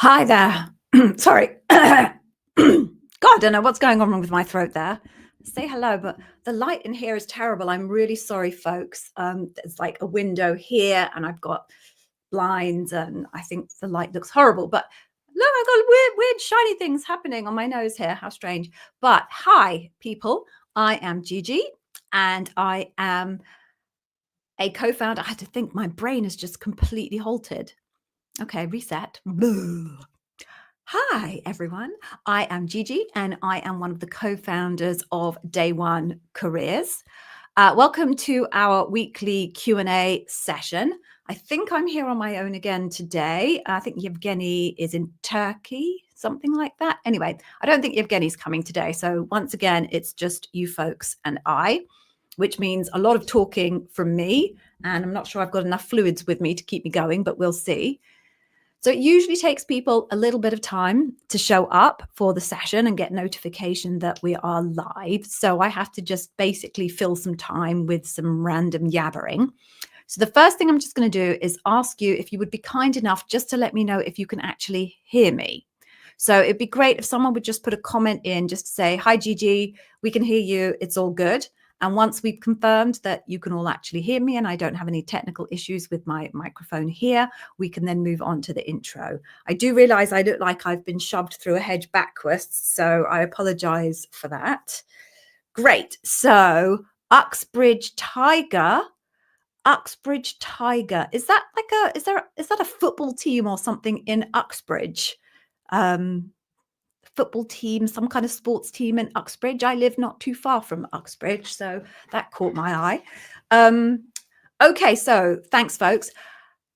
Hi there. Sorry. God, I don't know what's going on wrong with my throat there. Say hello, but the light in here is terrible. I'm really sorry, folks. There's like a window here, and I've got blinds, and I think the light looks horrible. But look, I've got weird, shiny things happening on my nose here. How strange. But hi, people. I am Gigi, and I am a co-founder. I had to think. My brain is just completely halted. Okay, reset. Hi, everyone. I am Gigi, and I am one of the co-founders of Day One Careers. Welcome to our weekly Q&A session. I think I'm here on my own again today. I think Yevgeny is in Turkey, something like that. Anyway, I don't think Yevgeny's coming today. So once again, it's just you folks and I, which means a lot of talking from me. And I'm not sure I've got enough fluids with me to keep me going, but we'll see. So it usually takes people a little bit of time to show up for the session and get notification that we are live. So I have to just basically fill some time with some random yabbering. So the first thing I'm just going to do is ask you if you would be kind enough just to let me know if you can actually hear me. So it'd be great if someone would just put a comment in just to say, hi, Gigi, we can hear you. It's all good. And once we've confirmed that you can all actually hear me and I don't have any technical issues with my microphone here, we can then move on to the intro. I do realize I look like I've been shoved through a hedge backwards, so I apologize for that. Great. So Uxbridge Tiger. Is that like is that a football team or something in Uxbridge? Football team, some kind of sports team in Uxbridge. I live not too far from Uxbridge, so that caught my eye. Okay, so thanks, folks.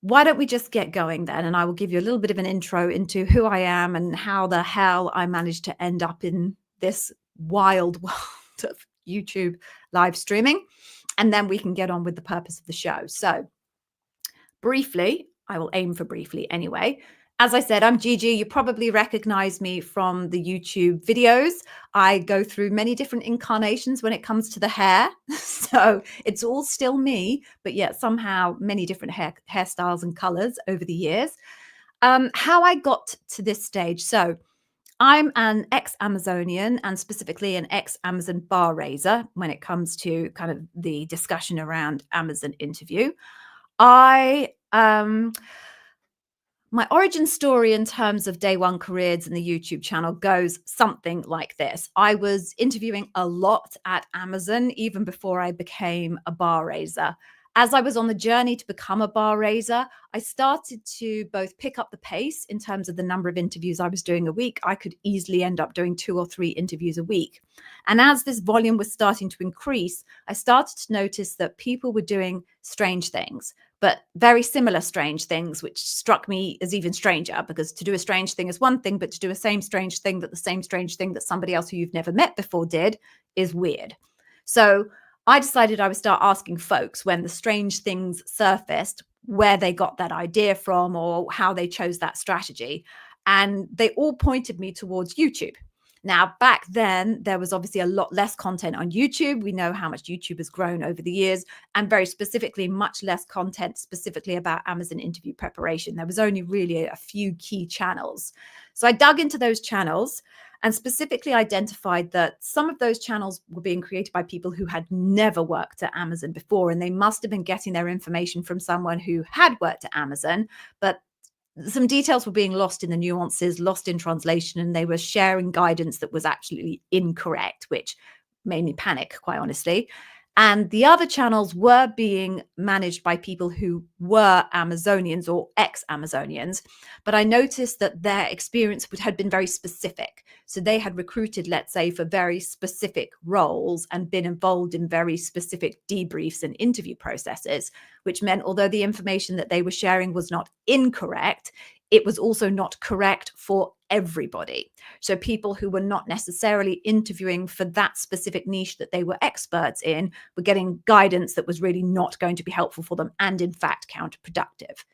Why don't we just get going then? And I will give you a little bit of an intro into who I am and how the hell I managed to end up in this wild world of YouTube live streaming. And then we can get on with the purpose of the show. So briefly, I will aim for briefly anyway. As I said, I'm Gigi. You probably recognize me from the YouTube videos. I go through many different incarnations when it comes to the hair. So it's all still me, but yet somehow many different hairstyles and colors over the years. How I got to this stage. So I'm an ex-Amazonian and specifically an ex-Amazon bar raiser when it comes to kind of the discussion around Amazon interview. My origin story in terms of Day One Careers and the YouTube channel goes something like this. I was interviewing a lot at Amazon even before I became a bar raiser. As I was on the journey to become a bar raiser, I started to both pick up the pace in terms of the number of interviews I was doing a week. I could easily end up doing 2 or 3 interviews a week. And as this volume was starting to increase, I started to notice that people were doing strange things, but very similar strange things, which struck me as even stranger, because to do a strange thing is one thing, but to do a same strange thing that the same strange thing that somebody else who you've never met before did is weird. So I decided I would start asking folks when the strange things surfaced, where they got that idea from or how they chose that strategy. And they all pointed me towards YouTube. Now, back then, there was obviously a lot less content on YouTube. We know how much YouTube has grown over the years, and very specifically, much less content specifically about Amazon interview preparation. There was only really a few key channels. So I dug into those channels and specifically identified that some of those channels were being created by people who had never worked at Amazon before, and they must have been getting their information from someone who had worked at Amazon, but some details were being lost in the nuances, lost in translation, and they were sharing guidance that was absolutely incorrect, which made me panic, quite honestly. And the other channels were being managed by people who were Amazonians or ex-Amazonians. But I noticed that their experience had been very specific. So they had recruited, let's say, for very specific roles and been involved in very specific debriefs and interview processes, which meant although the information that they were sharing was not incorrect, it was also not correct for everybody. So people who were not necessarily interviewing for that specific niche that they were experts in were getting guidance that was really not going to be helpful for them and in fact counterproductive.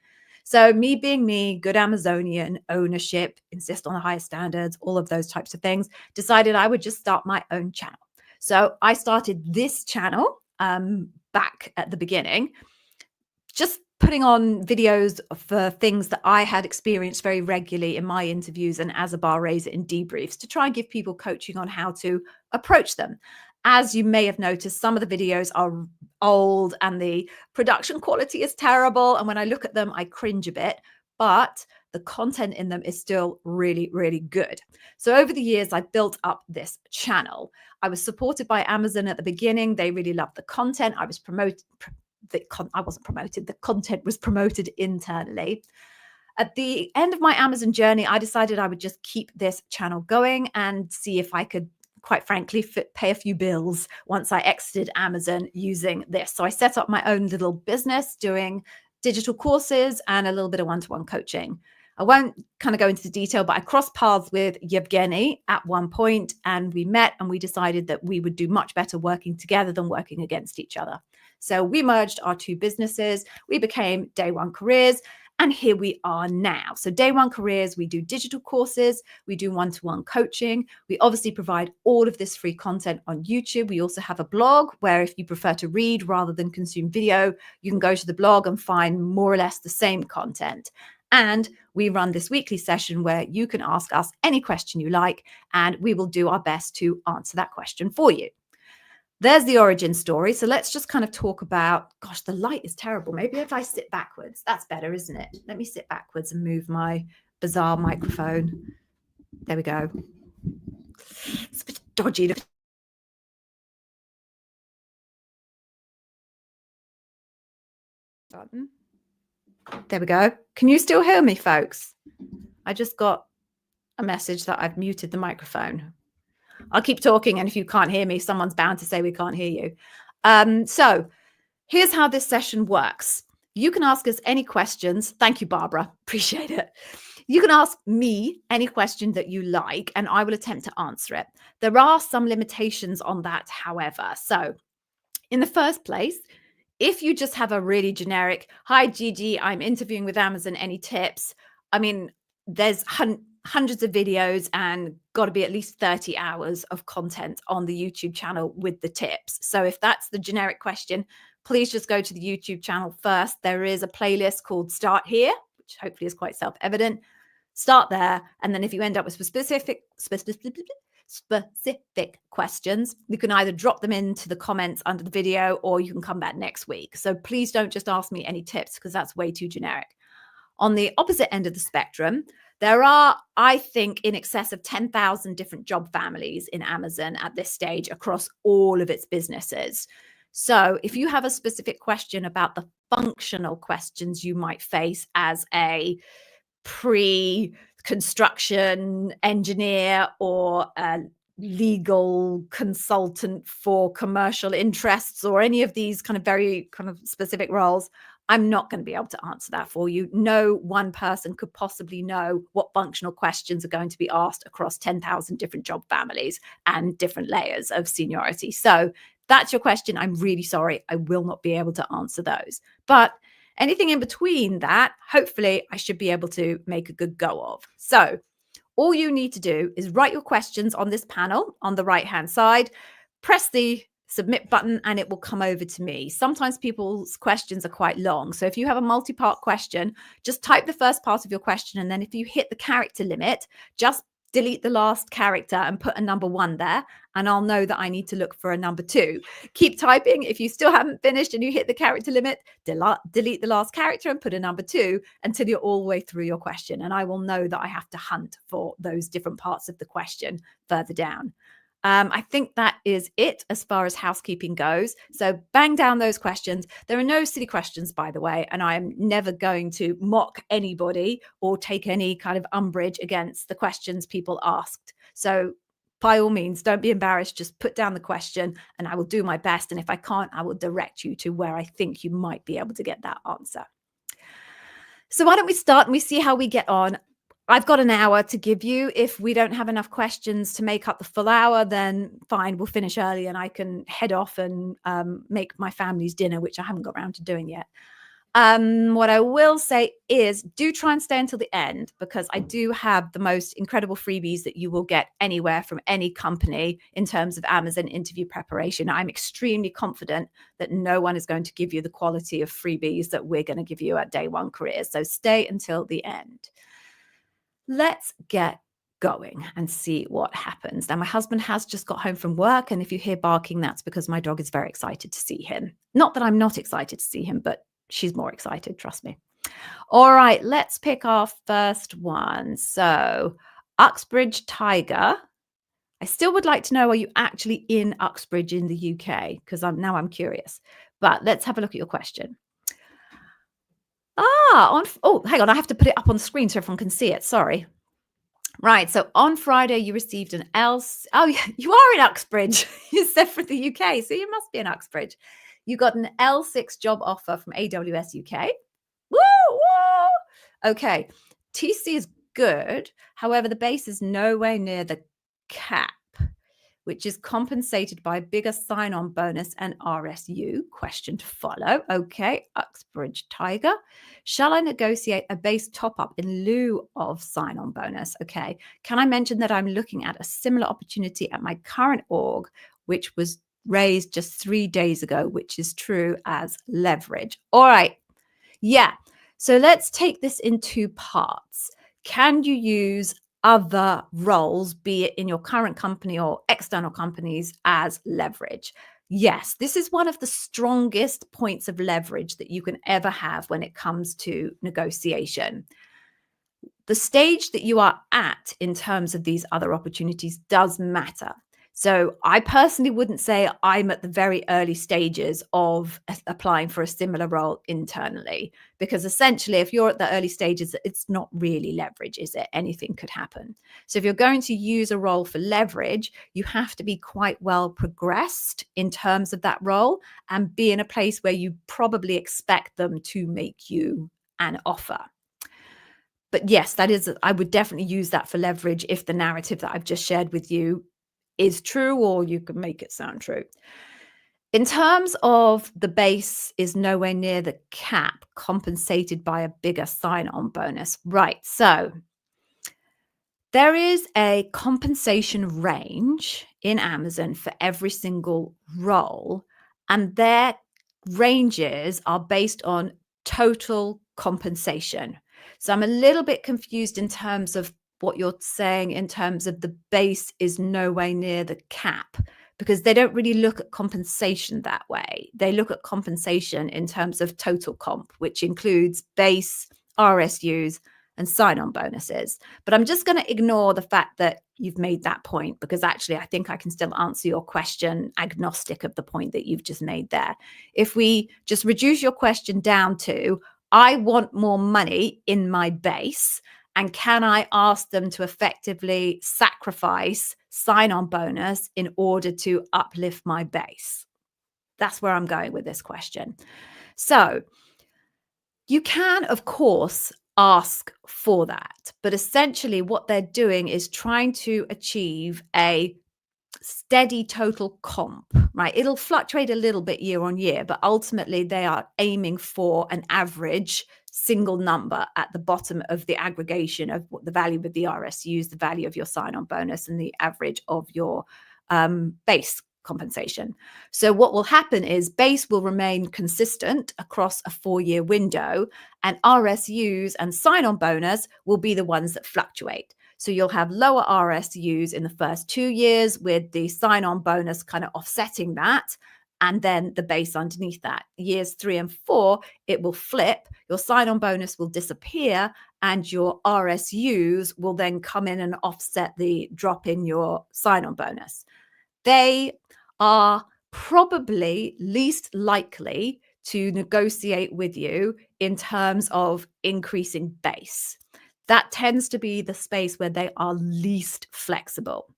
So me being me, good Amazonian, ownership, insist on the highest standards, all of those types of things, decided I would just start my own channel. So I started this channel back at the beginning, just putting on videos for things that I had experienced very regularly in my interviews and as a bar raiser in debriefs to try and give people coaching on how to approach them. As you may have noticed, some of the videos are old and the production quality is terrible. And when I look at them, I cringe a bit, but the content in them is still really, really good. So over the years, I built up this channel. I was supported by Amazon at the beginning. They really loved the content. I was promoted. I wasn't promoted. The content was promoted internally. At the end of my Amazon journey, I decided I would just keep this channel going and see if I could, quite frankly, pay a few bills once I exited Amazon using this. So I set up my own little business doing digital courses and a little bit of one-to-one coaching. I won't kind of go into the detail, but I crossed paths with Yevgeny at one point, and we met and we decided that we would do much better working together than working against each other. So we merged our two businesses. We became Day One Careers. And here we are now. So Day One Careers, we do digital courses, we do one-to-one coaching. We obviously provide all of this free content on YouTube. We also have a blog where if you prefer to read rather than consume video, you can go to the blog and find more or less the same content. And we run this weekly session where you can ask us any question you like, and we will do our best to answer that question for you. There's the origin story. So let's just kind of talk about, gosh, the light is terrible. Maybe if I sit backwards, that's better, isn't it? Let me sit backwards and move my bizarre microphone. There we go. It's a bit dodgy. There we go. Can you still hear me, folks? I just got a message that I've muted the microphone. I'll keep talking, and if you can't hear me, someone's bound to say we can't hear you. So here's how this session works. You can ask us any questions. Thank you, Barbara. Appreciate it. You can ask me any question that you like, and I will attempt to answer it. There are some limitations on that, however. So in the first place, if you just have a really generic, hi, Gigi, I'm interviewing with Amazon, any tips? I mean, there's hundreds of videos and got to be at least 30 hours of content on the YouTube channel with the tips. So if that's the generic question, please just go to the YouTube channel first. There is a playlist called Start Here, which hopefully is quite self-evident. Start there. And then if you end up with specific questions, you can either drop them into the comments under the video or you can come back next week. So please don't just ask me any tips because that's way too generic. On the opposite end of the spectrum, there are, I think, in excess of 10,000 different job families in Amazon at this stage across all of its businesses. So if you have a specific question about the functional questions you might face as a pre-construction engineer or a legal consultant for commercial interests or any of these kind of very kind of specific roles, I'm not going to be able to answer that for you. No one person could possibly know what functional questions are going to be asked across 10,000 different job families and different layers of seniority. So that's your question. I'm really sorry. I will not be able to answer those. But anything in between that, hopefully I should be able to make a good go of. So all you need to do is write your questions on this panel on the right-hand side, press the submit button, and it will come over to me. Sometimes people's questions are quite long. So if you have a multi-part question, just type the first part of your question. And then if you hit the character limit, just delete the last character and put a number 1 there. And I'll know that I need to look for a number 2. Keep typing. If you still haven't finished and you hit the character limit, delete the last character and put a number 2 until you're all the way through your question. And I will know that I have to hunt for those different parts of the question further down. I think that is it as far as housekeeping goes. So bang down those questions. There are no silly questions, by the way, and I'm never going to mock anybody or take any kind of umbrage against the questions people asked. So by all means, don't be embarrassed. Just put down the question and I will do my best. And if I can't, I will direct you to where I think you might be able to get that answer. So why don't we start and we see how we get on? I've got an hour to give you. If we don't have enough questions to make up the full hour, then fine, we'll finish early and I can head off and make my family's dinner, which I haven't got around to doing yet. What I will say is do try and stay until the end, because I do have the most incredible freebies that you will get anywhere from any company in terms of Amazon interview preparation. I'm extremely confident that no one is going to give you the quality of freebies that we're going to give you at Day One Careers. So stay until the end. Let's get going and see what happens. Now, my husband has just got home from work, and if you hear barking, that's because my dog is very excited to see him. Not that I'm not excited to see him, but she's more excited, trust me. All right, let's pick our first one. So, Uxbridge Tiger. I still would like to know, are you actually in Uxbridge in the UK? Because I'm curious. But let's have a look at your question. Hang on, I have to put it up on the screen so everyone can see it. Sorry. Right. So on Friday, you received an L. Oh, you are in Uxbridge. You said for the UK, so you must be in Uxbridge. You got an L6 job offer from AWS UK. Woo, woo. Okay. TC is good. However, the base is nowhere near the cap, which is compensated by a bigger sign-on bonus and RSU. Question to follow. Okay, Uxbridge Tiger. Shall I negotiate a base top-up in lieu of sign-on bonus? Okay. Can I mention that I'm looking at a similar opportunity at my current org, which was raised just 3 days ago, which is true as leverage. All right. Yeah. So let's take this in two parts. Can you use other roles, be it in your current company or external companies, as leverage? Yes, this is one of the strongest points of leverage that you can ever have when it comes to negotiation. The stage that you are at in terms of these other opportunities does matter. So I personally wouldn't say I'm at the very early stages of applying for a similar role internally, because essentially if you're at the early stages, it's not really leverage, is it? Anything could happen. So if you're going to use a role for leverage, you have to be quite well progressed in terms of that role and be in a place where you probably expect them to make you an offer. But yes, I would definitely use that for leverage if the narrative that I've just shared with you is true, or you can make it sound true. In terms of the base is nowhere near the cap, compensated by a bigger sign-on bonus. Right. So there is a compensation range in Amazon for every single role, and their ranges are based on total compensation. So I'm a little bit confused in terms of what you're saying in terms of the base is nowhere near the cap, because they don't really look at compensation that way. They look at compensation in terms of total comp, which includes base, RSUs, and sign-on bonuses. But I'm just going to ignore the fact that you've made that point, because actually I think I can still answer your question agnostic of the point that you've just made there. If we just reduce your question down to, I want more money in my base, and can I ask them to effectively sacrifice sign-on bonus in order to uplift my base? That's where I'm going with this question. So you can, of course, ask for that, but essentially what they're doing is trying to achieve a steady total comp, right? It'll fluctuate a little bit year on year, but ultimately they are aiming for an average single number at the bottom of the aggregation of what the value of the RSUs, the value of your sign-on bonus, and the average of your base compensation. So what will happen is base will remain consistent across a 4-year window, and RSUs and sign-on bonus will be the ones that fluctuate. So you'll have lower RSUs in the first 2 years with the sign-on bonus kind of offsetting that, and then the base underneath that. Years 3 and 4, it will flip. Your sign-on bonus will disappear, and your RSUs will then come in and offset the drop in your sign-on bonus. They are probably least likely to negotiate with you in terms of increasing base. That tends to be the space where they are least flexible.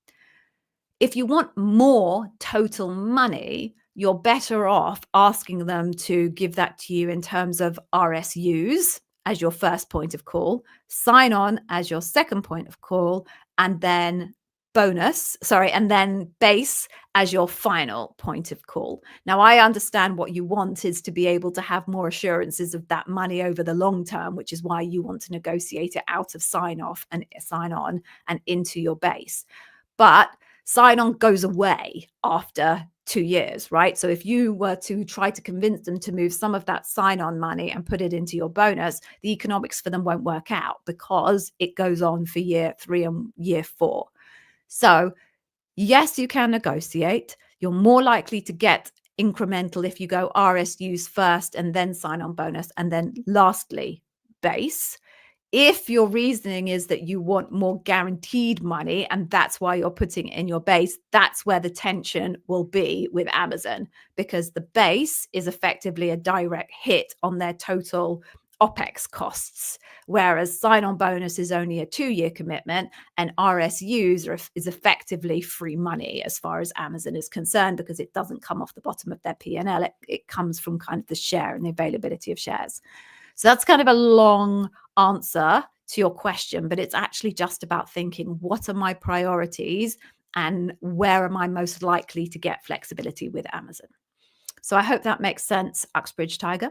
If you want more total money, you're better off asking them to give that to you in terms of RSUs as your first point of call, sign on as your second point of call, and then base as your final point of call. Now, I understand what you want is to be able to have more assurances of that money over the long term, which is why you want to negotiate it out of sign off and sign on and into your base. But sign on goes away after 2 years, right? So if you were to try to convince them to move some of that sign on money and put it into your bonus, the economics for them won't work out because it goes on for year 3 and year 4. So yes, you can negotiate. You're more likely to get incremental if you go RSUs first and then sign on bonus and then lastly base. If your reasoning is that you want more guaranteed money and that's why you're putting it in your base, that's where the tension will be with Amazon, because the base is effectively a direct hit on their total OPEX costs, whereas sign-on bonus is only a 2-year commitment and RSUs is effectively free money as far as Amazon is concerned, because it doesn't come off the bottom of their P&L. It comes from kind of the share and the availability of shares. So that's kind of a long answer to your question, but it's actually just about thinking, what are my priorities and where am I most likely to get flexibility with Amazon? So I hope that makes sense, Uxbridge Tiger.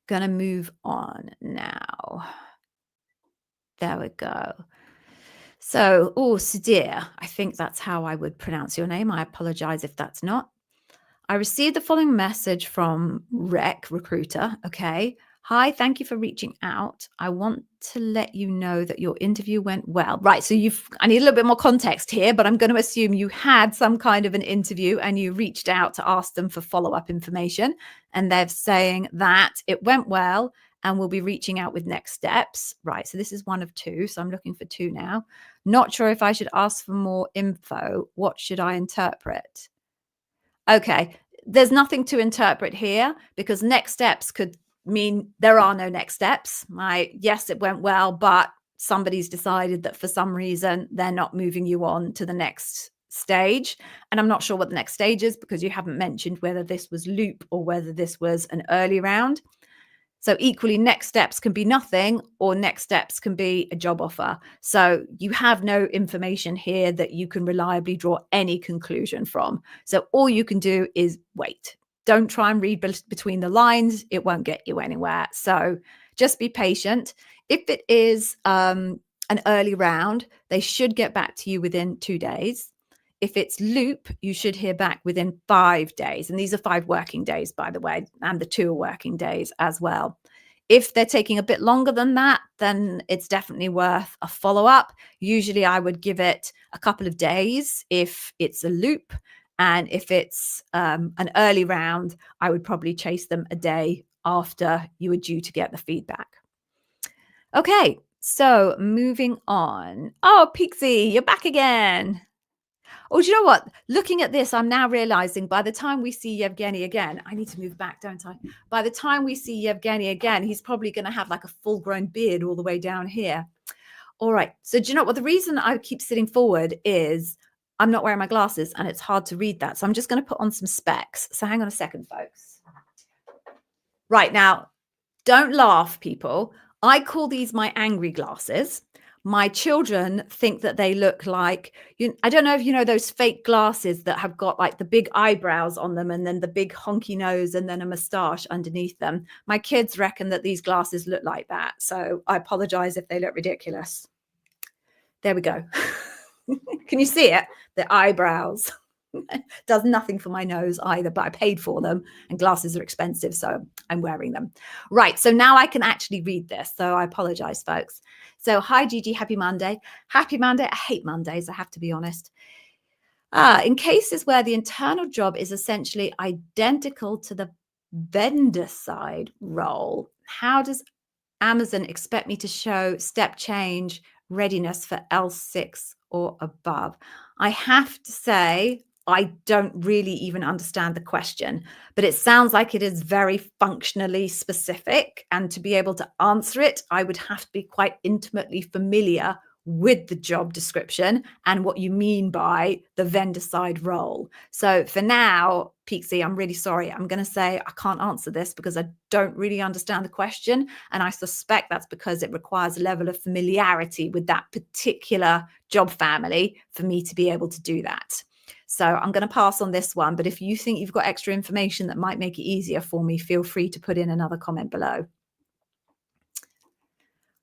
Gonna move on now. There we go. So, Sudhir, I think that's how I would pronounce your name. I apologize if that's not. I received the following message from Recruiter. Okay. Hi, thank you for reaching out. I want to let you know that your interview went well. Right. So I need a little bit more context here, but I'm going to assume you had some kind of an interview and you reached out to ask them for follow-up information. And they're saying that it went well and we'll be reaching out with next steps. Right. So this is one of 2. So I'm looking for 2 now. Not sure if I should ask for more info. What should I interpret? Okay, there's nothing to interpret here because next steps could mean there are no next steps. Yes, it went well, but somebody's decided that for some reason they're not moving you on to the next stage. And I'm not sure what the next stage is because you haven't mentioned whether this was loop or whether this was an early round. So equally, next steps can be nothing or next steps can be a job offer. So you have no information here that you can reliably draw any conclusion from. So all you can do is wait. Don't try and read between the lines. It won't get you anywhere. So just be patient. If it is an early round, they should get back to you within 2 days. If it's loop, you should hear back within 5 days. And these are 5 working days, by the way, and the 2 working days as well. If they're taking a bit longer than that, then it's definitely worth a follow-up. Usually I would give it a couple of days if it's a loop. And if it's an early round, I would probably chase them a day after you were due to get the feedback. Okay, so moving on. Oh, Pixie, you're back again. Oh, do you know what? Looking at this, I'm now realizing by the time we see Yevgeny again, I need to move back, don't I? By the time we see Yevgeny again, he's probably going to have like a full-grown beard all the way down here. All right. So do you know what? The reason I keep sitting forward is I'm not wearing my glasses and it's hard to read that. So I'm just going to put on some specs. So hang on a second, folks. Right now, don't laugh, people. I call these my angry glasses. My children think that they look like, I don't know if you know those fake glasses that have got like the big eyebrows on them and then the big honky nose and then a moustache underneath them. My kids reckon that these glasses look like that. So I apologize if they look ridiculous. There we go. Can you see it? The eyebrows. Does nothing for my nose either, but I paid for them and glasses are expensive, so I'm wearing them. Right, so now I can actually read this, so I apologize, folks. So hi, Gigi, happy Monday. Happy Monday. I hate Mondays, I have to be honest. In cases where the internal job is essentially identical to the vendor side role, how does Amazon expect me to show step change readiness for L6 or above? I have to say, I don't really even understand the question, but it sounds like it is very functionally specific. And to be able to answer it, I would have to be quite intimately familiar with the job description and what you mean by the vendor side role. So for now, Pixie, I'm really sorry. I'm going to say I can't answer this because I don't really understand the question. And I suspect that's because it requires a level of familiarity with that particular job family for me to be able to do that. So I'm going to pass on this one. But if you think you've got extra information that might make it easier for me, feel free to put in another comment below.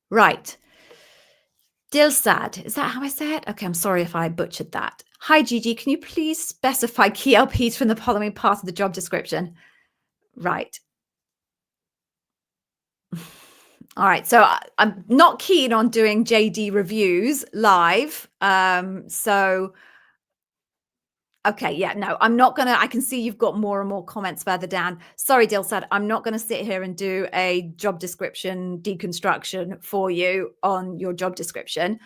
Right. Dilsad, is that how I say it? Okay, I'm sorry if I butchered that. Hi, Gigi, can you please specify key LPs from the following part of the job description? Right. All right, so I'm not keen on doing JD reviews live. Okay, yeah, no, I'm not going to. I can see you've got more and more comments further down. Sorry, Dilsad, I'm not going to sit here and do a job description deconstruction for you on your job description.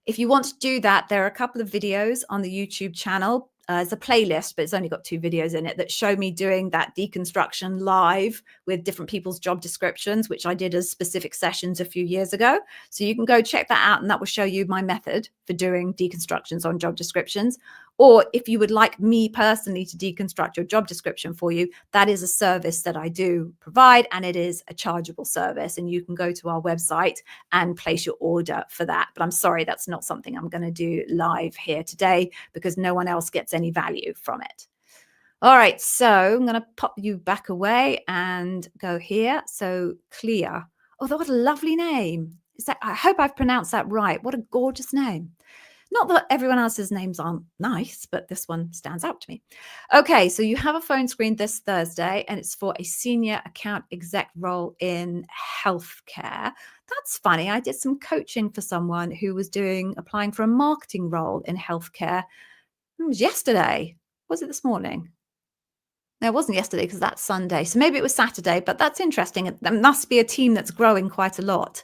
If you want to do that, there are a couple of videos on the YouTube channel. It's a playlist, but it's only got 2 videos in it that show me doing that deconstruction live with different people's job descriptions, which I did as specific sessions a few years ago. So you can go check that out, and that will show you my method for doing deconstructions on job descriptions. Or if you would like me personally to deconstruct your job description for you, that is a service that I do provide, and it is a chargeable service. And you can go to our website and place your order for that. But I'm sorry, that's not something I'm going to do live here today because no one else gets any value from it. All right, so I'm going to pop you back away and go here. So Clea. Oh, what a lovely name. I hope I've pronounced that right. What a gorgeous name. Not that everyone else's names aren't nice, but this one stands out to me. Okay, so you have a phone screen this Thursday, and it's for a senior account exec role in healthcare. That's funny. I did some coaching for someone who was applying for a marketing role in healthcare. It was yesterday. Was it this morning? No, it wasn't yesterday because that's Sunday. So maybe it was Saturday, but that's interesting. There must be a team that's growing quite a lot.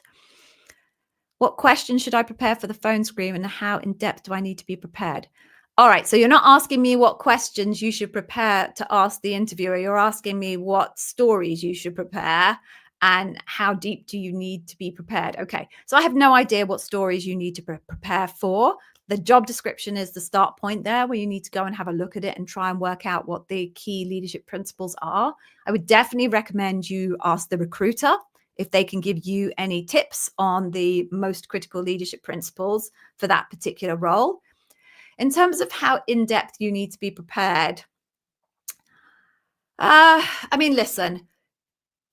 What questions should I prepare for the phone screen, and how in depth do I need to be prepared? All right, so you're not asking me what questions you should prepare to ask the interviewer. You're asking me what stories you should prepare and how deep do you need to be prepared. Okay, so I have no idea what stories you need to prepare for. The job description is the start point there where you need to go and have a look at it and try and work out what the key leadership principles are. I would definitely recommend you ask the recruiter if they can give you any tips on the most critical leadership principles for that particular role. In terms of how in-depth you need to be prepared, listen,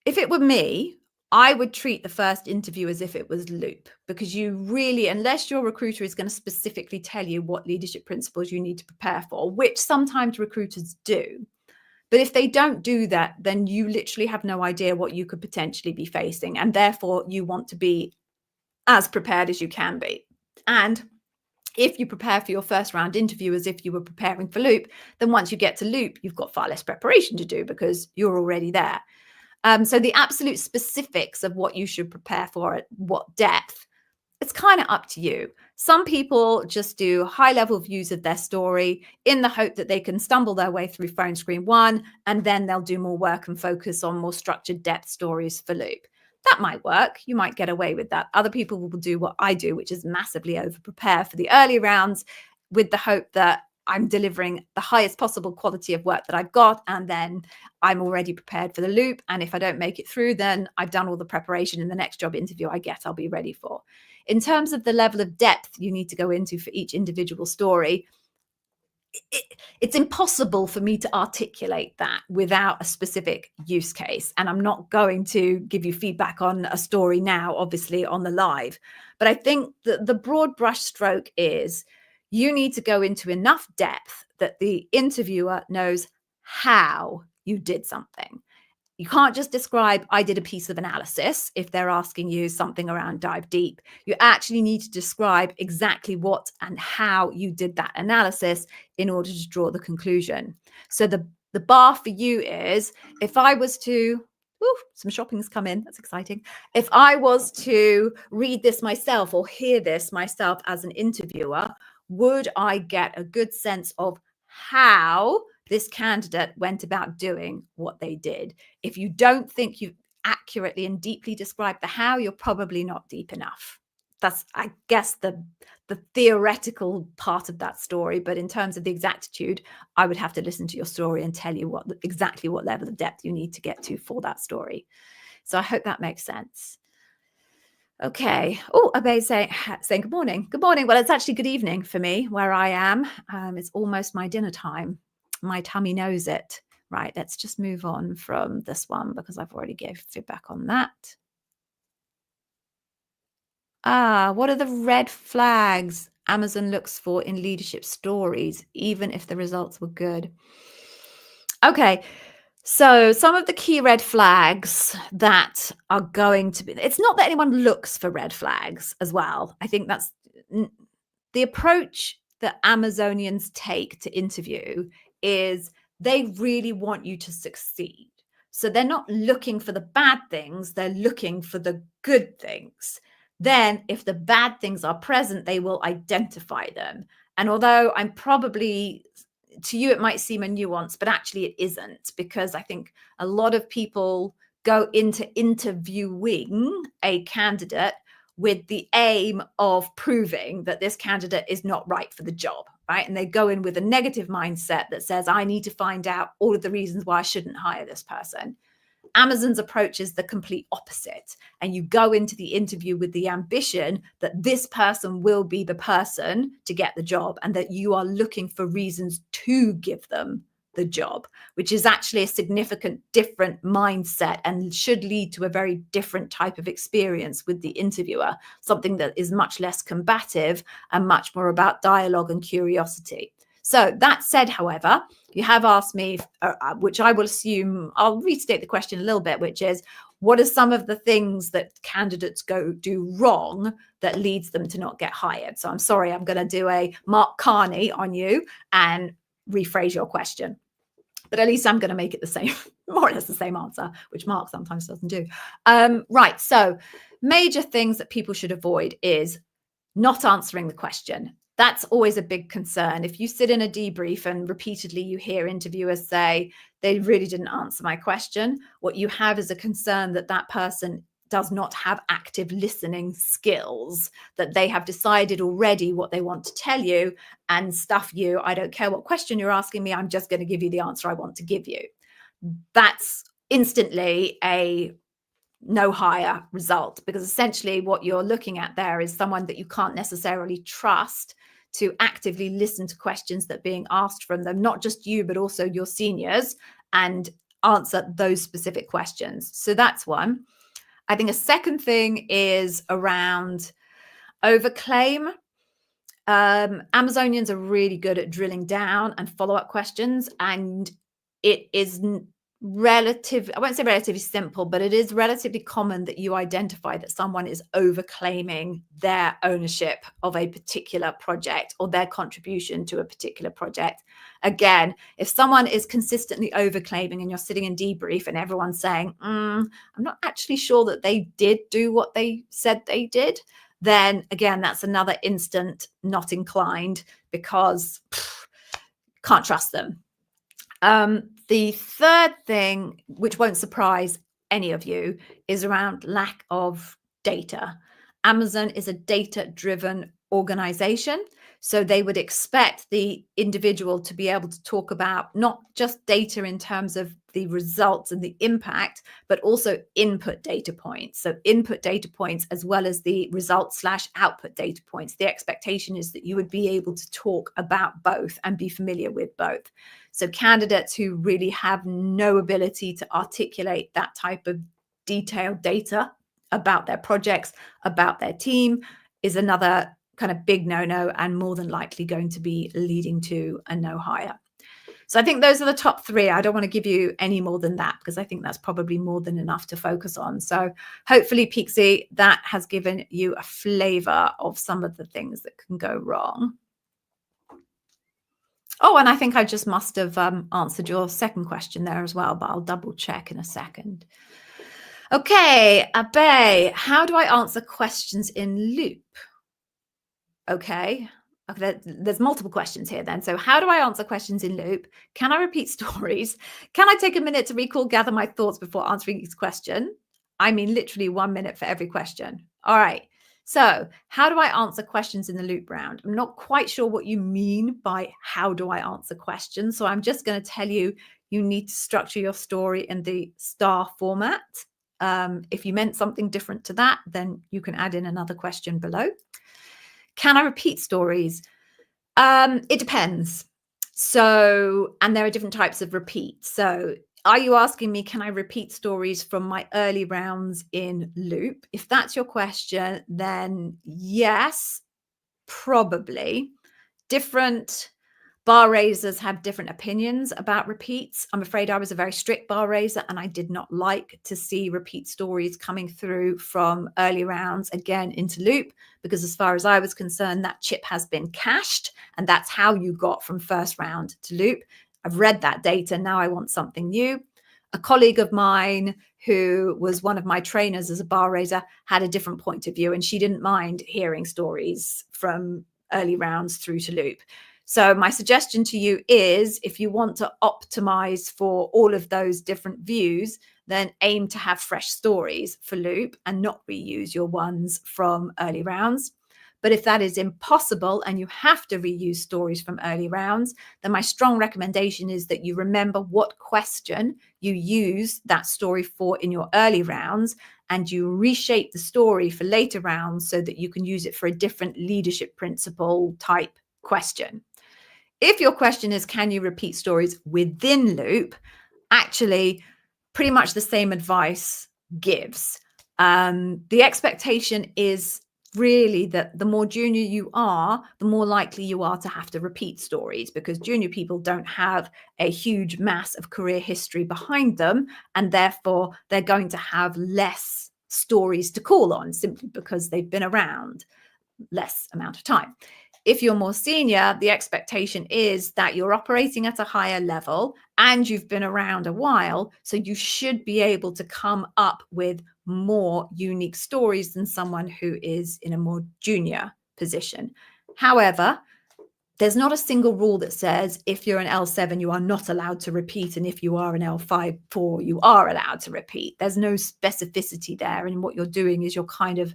if it were me, I would treat the first interview as if it was loop, because you really, unless your recruiter is going to specifically tell you what leadership principles you need to prepare for, which sometimes recruiters do, but if they don't do that, then you literally have no idea what you could potentially be facing. And therefore, you want to be as prepared as you can be. And if you prepare for your first round interview as if you were preparing for loop, then once you get to loop, you've got far less preparation to do because you're already there. So the absolute specifics of what you should prepare for at what depth, it's kind of up to you. Some people just do high-level views of their story in the hope that they can stumble their way through phone screen 1, and then they'll do more work and focus on more structured depth stories for loop. That might work. You might get away with that. Other people will do what I do, which is massively over-prepare for the early rounds with the hope that I'm delivering the highest possible quality of work that I've got, and then I'm already prepared for the loop. And if I don't make it through, then I've done all the preparation in the next job interview I get, I'll be ready for. In terms of the level of depth you need to go into for each individual story, it's impossible for me to articulate that without a specific use case. And I'm not going to give you feedback on a story now, obviously, on the live. But I think that the broad brush stroke is you need to go into enough depth that the interviewer knows how you did something. You can't just describe, I did a piece of analysis, if they're asking you something around dive deep. You actually need to describe exactly what and how you did that analysis in order to draw the conclusion. So the bar for you is, if I was to, some shopping's come in, that's exciting. If I was to read this myself or hear this myself as an interviewer, would I get a good sense of how this candidate went about doing what they did? If you don't think you've accurately and deeply described the how, you're probably not deep enough. That's, I guess, the theoretical part of that story. But in terms of the exactitude, I would have to listen to your story and tell you exactly what level of depth you need to get to for that story. So I hope that makes sense. Okay. Oh, Abe saying good morning. Good morning. Well, it's actually good evening for me where I am. It's almost my dinner time. My tummy knows it. Right. Let's just move on from this one because I've already gave feedback on that. What are the red flags Amazon looks for in leadership stories, even if the results were good? Okay. So, some of the key red flags that are going to be, it's not that anyone looks for red flags as well. I think that's n- the approach that Amazonians take to interview is they really want you to succeed. So they're not looking for the bad things, they're looking for the good things. Then, if the bad things are present, they will identify them. And although I'm probably, to you, it might seem a nuance, but actually it isn't, because I think a lot of people go into interviewing a candidate with the aim of proving that this candidate is not right for the job, right? And they go in with a negative mindset that says, I need to find out all of the reasons why I shouldn't hire this person. Amazon's approach is the complete opposite. And you go into the interview with the ambition that this person will be the person to get the job and that you are looking for reasons to give them the job, which is actually a significant different mindset and should lead to a very different type of experience with the interviewer, something that is much less combative and much more about dialogue and curiosity. So that said, however, you have asked me, which I will assume, I'll restate the question a little bit, which is, what are some of the things that candidates do wrong that leads them to not get hired? So I'm sorry, I'm going to do a Mark Carney on you and rephrase your question. But at least I'm going to make it the same, more or less the same answer, which Mark sometimes doesn't do. Right. So major things that people should avoid is not answering the question. That's always a big concern. If you sit in a debrief and repeatedly you hear interviewers say, they really didn't answer my question, what you have is a concern that that person does not have active listening skills, that they have decided already what they want to tell you and stuff you. I don't care what question you're asking me. I'm just going to give you the answer I want to give you. That's instantly a no hire result, because essentially what you're looking at there is someone that you can't necessarily trust to actively listen to questions that are being asked from them, not just you, but also your seniors, and answer those specific questions. So that's one. I think a second thing is around overclaim. Amazonians are really good at drilling down and follow-up questions, and it is I won't say relatively simple, but it is relatively common that you identify that someone is overclaiming their ownership of a particular project or their contribution to a particular project. Again, if someone is consistently overclaiming and you're sitting in debrief and everyone's saying, I'm not actually sure that they did do what they said they did, then again, that's another instant not inclined, because can't trust them. The third thing, which won't surprise any of you, is around lack of data. Amazon is a data-driven organization, so they would expect the individual to be able to talk about not just data in terms of the results and the impact, but also input data points. So input data points as well as the result/output data points. The expectation is that you would be able to talk about both and be familiar with both. So candidates who really have no ability to articulate that type of detailed data about their projects, about their team, is another kind of big no-no, and more than likely going to be leading to a no hire. So I think those are the top three. I don't want to give you any more than that, because I think that's probably more than enough to focus on. So hopefully, Pixie, that has given you a flavor of some of the things that can go wrong. Oh, and I think I just must have answered your second question there as well, but I'll double check in a second. Okay, Abe, how do I answer questions in loop? Okay. Okay, there's multiple questions here then. So how do I answer questions in loop? Can I repeat stories? Can I take a minute to recall, gather my thoughts before answering each question? I mean, literally 1 minute for every question. All right. So how do I answer questions in the loop round? I'm not quite sure what you mean by how do I answer questions. So I'm just going to tell you, you need to structure your story in the STAR format. If you meant something different to that, then you can add in another question below. Can I repeat stories? It depends. So, and there are different types of repeat. So, are you asking me, can I repeat stories from my early rounds in Loop? If that's your question, then yes, probably. Different bar raisers have different opinions about repeats. I'm afraid I was a very strict bar raiser and I did not like to see repeat stories coming through from early rounds again into Loop, because as far as I was concerned, that chip has been cached and that's how you got from first round to Loop. I've read that data. Now I want something new. A colleague of mine who was one of my trainers as a bar raiser had a different point of view, and she didn't mind hearing stories from early rounds through to Loop. So my suggestion to you is, if you want to optimize for all of those different views, then aim to have fresh stories for Loop and not reuse your ones from early rounds. But if that is impossible and you have to reuse stories from early rounds, then my strong recommendation is that you remember what question you use that story for in your early rounds, and you reshape the story for later rounds so that you can use it for a different leadership principle type question. If your question is, can you repeat stories within Loop? Actually, pretty much the same advice gives. The expectation is really that the more junior you are, the more likely you are to have to repeat stories, because junior people don't have a huge mass of career history behind them, and therefore they're going to have less stories to call on simply because they've been around less amount of time. If you're more senior, the expectation is that you're operating at a higher level and you've been around a while, so you should be able to come up with more unique stories than someone who is in a more junior position. However, there's not a single rule that says if you're an L7, you are not allowed to repeat, and if you are an L5-4, you are allowed to repeat. There's no specificity there, and what you're doing is you're kind of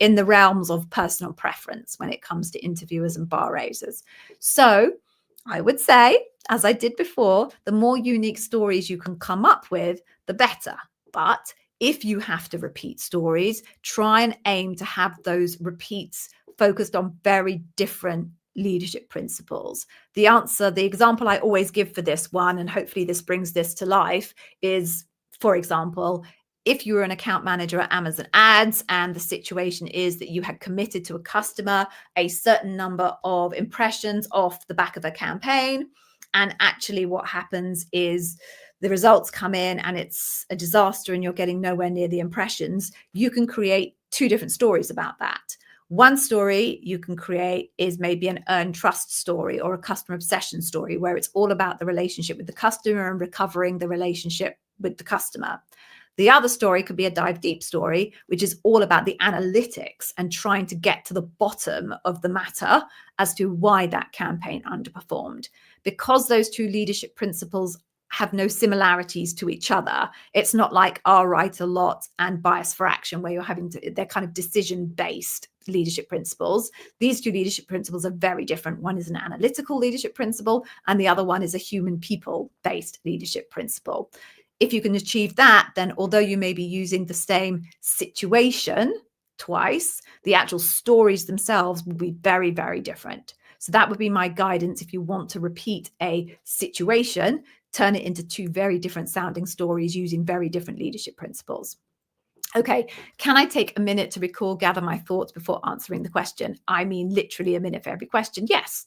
in the realms of personal preference when it comes to interviewers and bar raisers. So I would say, as I did before, the more unique stories you can come up with, the better. But if you have to repeat stories, try and aim to have those repeats focused on very different leadership principles. The example I always give for this one, and hopefully this brings this to life, is, for example, if you were an account manager at Amazon Ads and the situation is that you had committed to a customer a certain number of impressions off the back of a campaign, and actually what happens is the results come in and it's a disaster and you're getting nowhere near the impressions, you can create two different stories about that. One story you can create is maybe an earned trust story or a customer obsession story, where it's all about the relationship with the customer and recovering the relationship with the customer. The other story could be a dive deep story, which is all about the analytics and trying to get to the bottom of the matter as to why that campaign underperformed. Because those two leadership principles have no similarities to each other, it's not like write a lot and bias for action, where you're having to, they're kind of decision-based leadership principles. These two leadership principles are very different. One is an analytical leadership principle and the other one is a human people-based leadership principle. If you can achieve that, then although you may be using the same situation twice, the actual stories themselves will be very, very different. So that would be my guidance. If you want to repeat a situation, turn it into two very different sounding stories using very different leadership principles. Okay, can I take a minute to recall, gather my thoughts before answering the question? I mean, literally a minute for every question. Yes.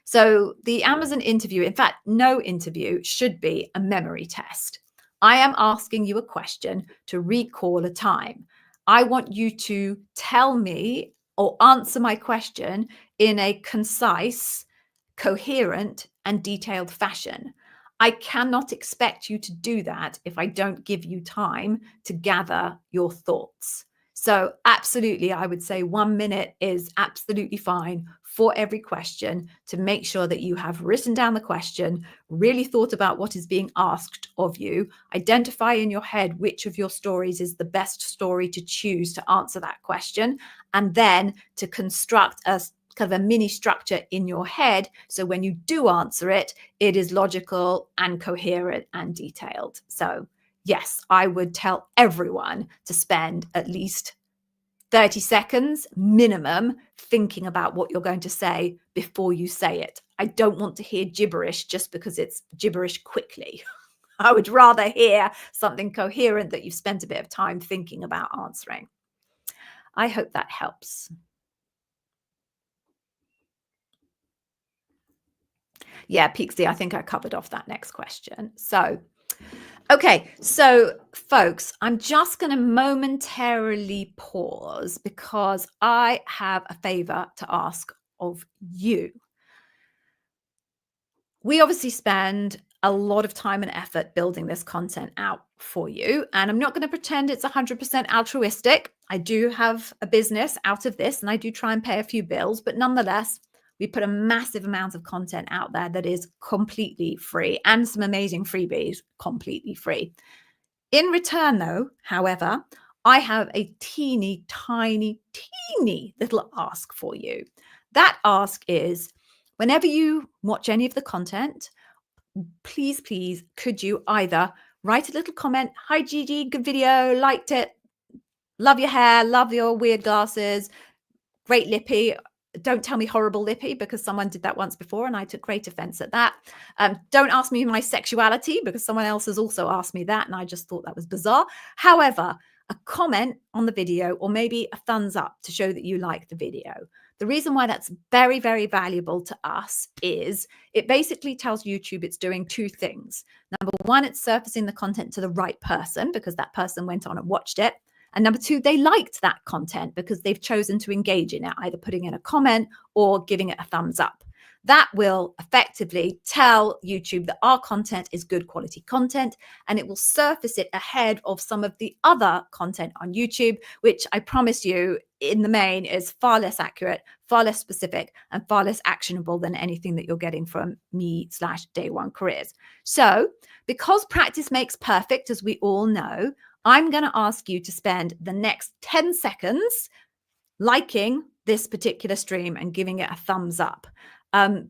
So the Amazon interview, in fact, no interview should be a memory test. I am asking you a question to recall a time. I want you to tell me or answer my question in a concise, coherent, and detailed fashion. I cannot expect you to do that if I don't give you time to gather your thoughts. So absolutely, I would say 1 minute is absolutely fine for every question to make sure that you have written down the question, really thought about what is being asked of you, identify in your head which of your stories is the best story to choose to answer that question, and then to construct a kind of a mini structure in your head. So when you do answer it, it is logical and coherent and detailed. So yes, I would tell everyone to spend at least 30 seconds minimum thinking about what you're going to say before you say it. I don't want to hear gibberish just because it's gibberish quickly. I would rather hear something coherent that you've spent a bit of time thinking about answering. I hope that helps. Yeah, Peaksy, I think I covered off that next question. So, okay, so folks, I'm just going to momentarily pause because I have a favor to ask of you. We obviously spend a lot of time and effort building this content out for you. And I'm not going to pretend it's 100% altruistic. I do have a business out of this and I do try and pay a few bills, but nonetheless, we put a massive amount of content out there that is completely free and some amazing freebies completely free. In return, though, however, I have a teeny little ask for you. That ask is whenever you watch any of the content, please, could you either write a little comment, hi Gigi, good video, liked it, love your hair, love your weird glasses, great lippy. Don't tell me horrible lippy because someone did that once before and I took great offense at that. Don't ask me my sexuality because someone else has also asked me that and I just thought that was bizarre. However, a comment on the video or maybe a thumbs up to show that you like the video. The reason why that's very, very valuable to us is it basically tells YouTube it's doing two things. Number one, it's surfacing the content to the right person because that person went on and watched it. And number two, they liked that content because they've chosen to engage in it, either putting in a comment or giving it a thumbs up. That will effectively tell YouTube that our content is good quality content, and it will surface it ahead of some of the other content on YouTube, which I promise you in the main is far less accurate, far less specific, and far less actionable than anything that you're getting from me/Day One Careers. So because practice makes perfect, as we all know, I'm going to ask you to spend the next 10 seconds liking this particular stream and giving it a thumbs up.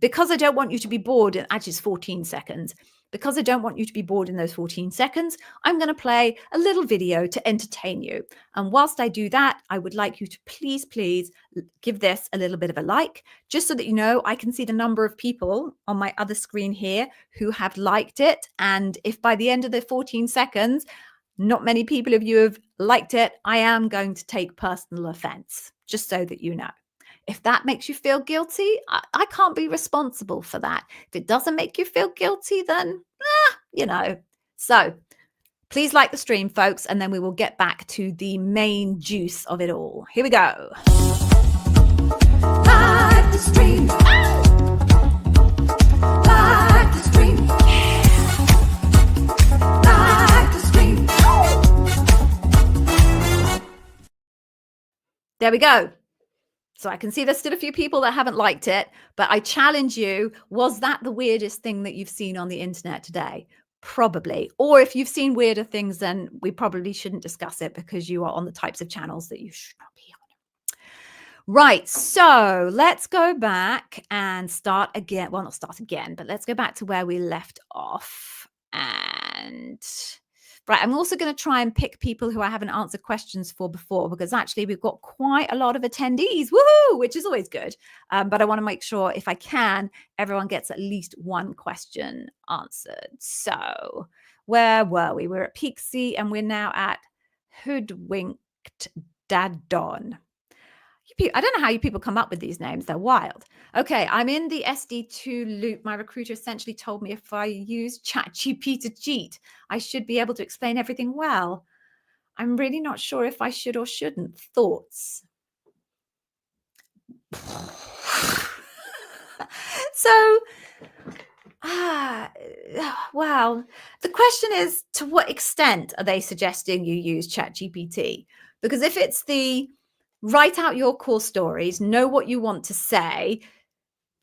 Because I don't want you to be bored, and actually it's 14 seconds. Because I don't want you to be bored in those 14 seconds, I'm going to play a little video to entertain you. And whilst I do that, I would like you to please give this a little bit of a like, just so that you know I can see the number of people on my other screen here who have liked it. And if by the end of the 14 seconds, not many people of you have liked it, I am going to take personal offense, just so that you know. If that makes you feel guilty, I can't be responsible for that. If it doesn't make you feel guilty, then, you know. So please like the stream, folks, and then we will get back to the main juice of it all. Here we go. Like the stream. Like the stream. Like the stream. There we go. So I can see there's still a few people that haven't liked it, but I challenge you, was that the weirdest thing that you've seen on the internet today? Probably. Or if you've seen weirder things, then we probably shouldn't discuss it because you are on the types of channels that you should not be on. Right. So let's go back and start again. Well, not start again, but let's go back to where we left off. And right, I'm also going to try and pick people who I haven't answered questions for before, because actually we've got quite a lot of attendees, woohoo, which is always good. But I want to make sure, if I can, everyone gets at least one question answered. So where were we? We're at Peaksy and we're now at Hoodwinked Dadon. I don't know how you people come up with these names. They're wild. Okay, I'm in the SD2 loop. My recruiter essentially told me if I use ChatGPT to cheat, I should be able to explain everything well. I'm really not sure if I should or shouldn't. Thoughts? So, wow. The question is, to what extent are they suggesting you use ChatGPT? Because if it's the write out your core stories, know what you want to say,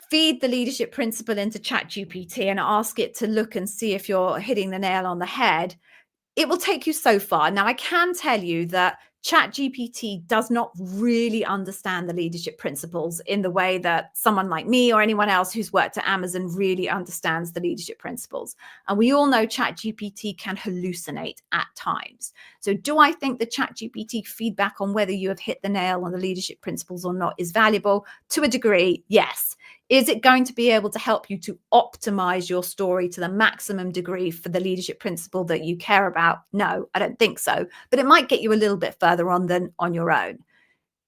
feed the leadership principle into ChatGPT and ask it to look and see if you're hitting the nail on the head, it will take you so far. Now, I can tell you that ChatGPT does not really understand the leadership principles in the way that someone like me or anyone else who's worked at Amazon really understands the leadership principles. And we all know ChatGPT can hallucinate at times. So do I think the ChatGPT feedback on whether you have hit the nail on the leadership principles or not is valuable? To a degree, yes. Is it going to be able to help you to optimize your story to the maximum degree for the leadership principle that you care about? No, I don't think so. But it might get you a little bit further on than on your own.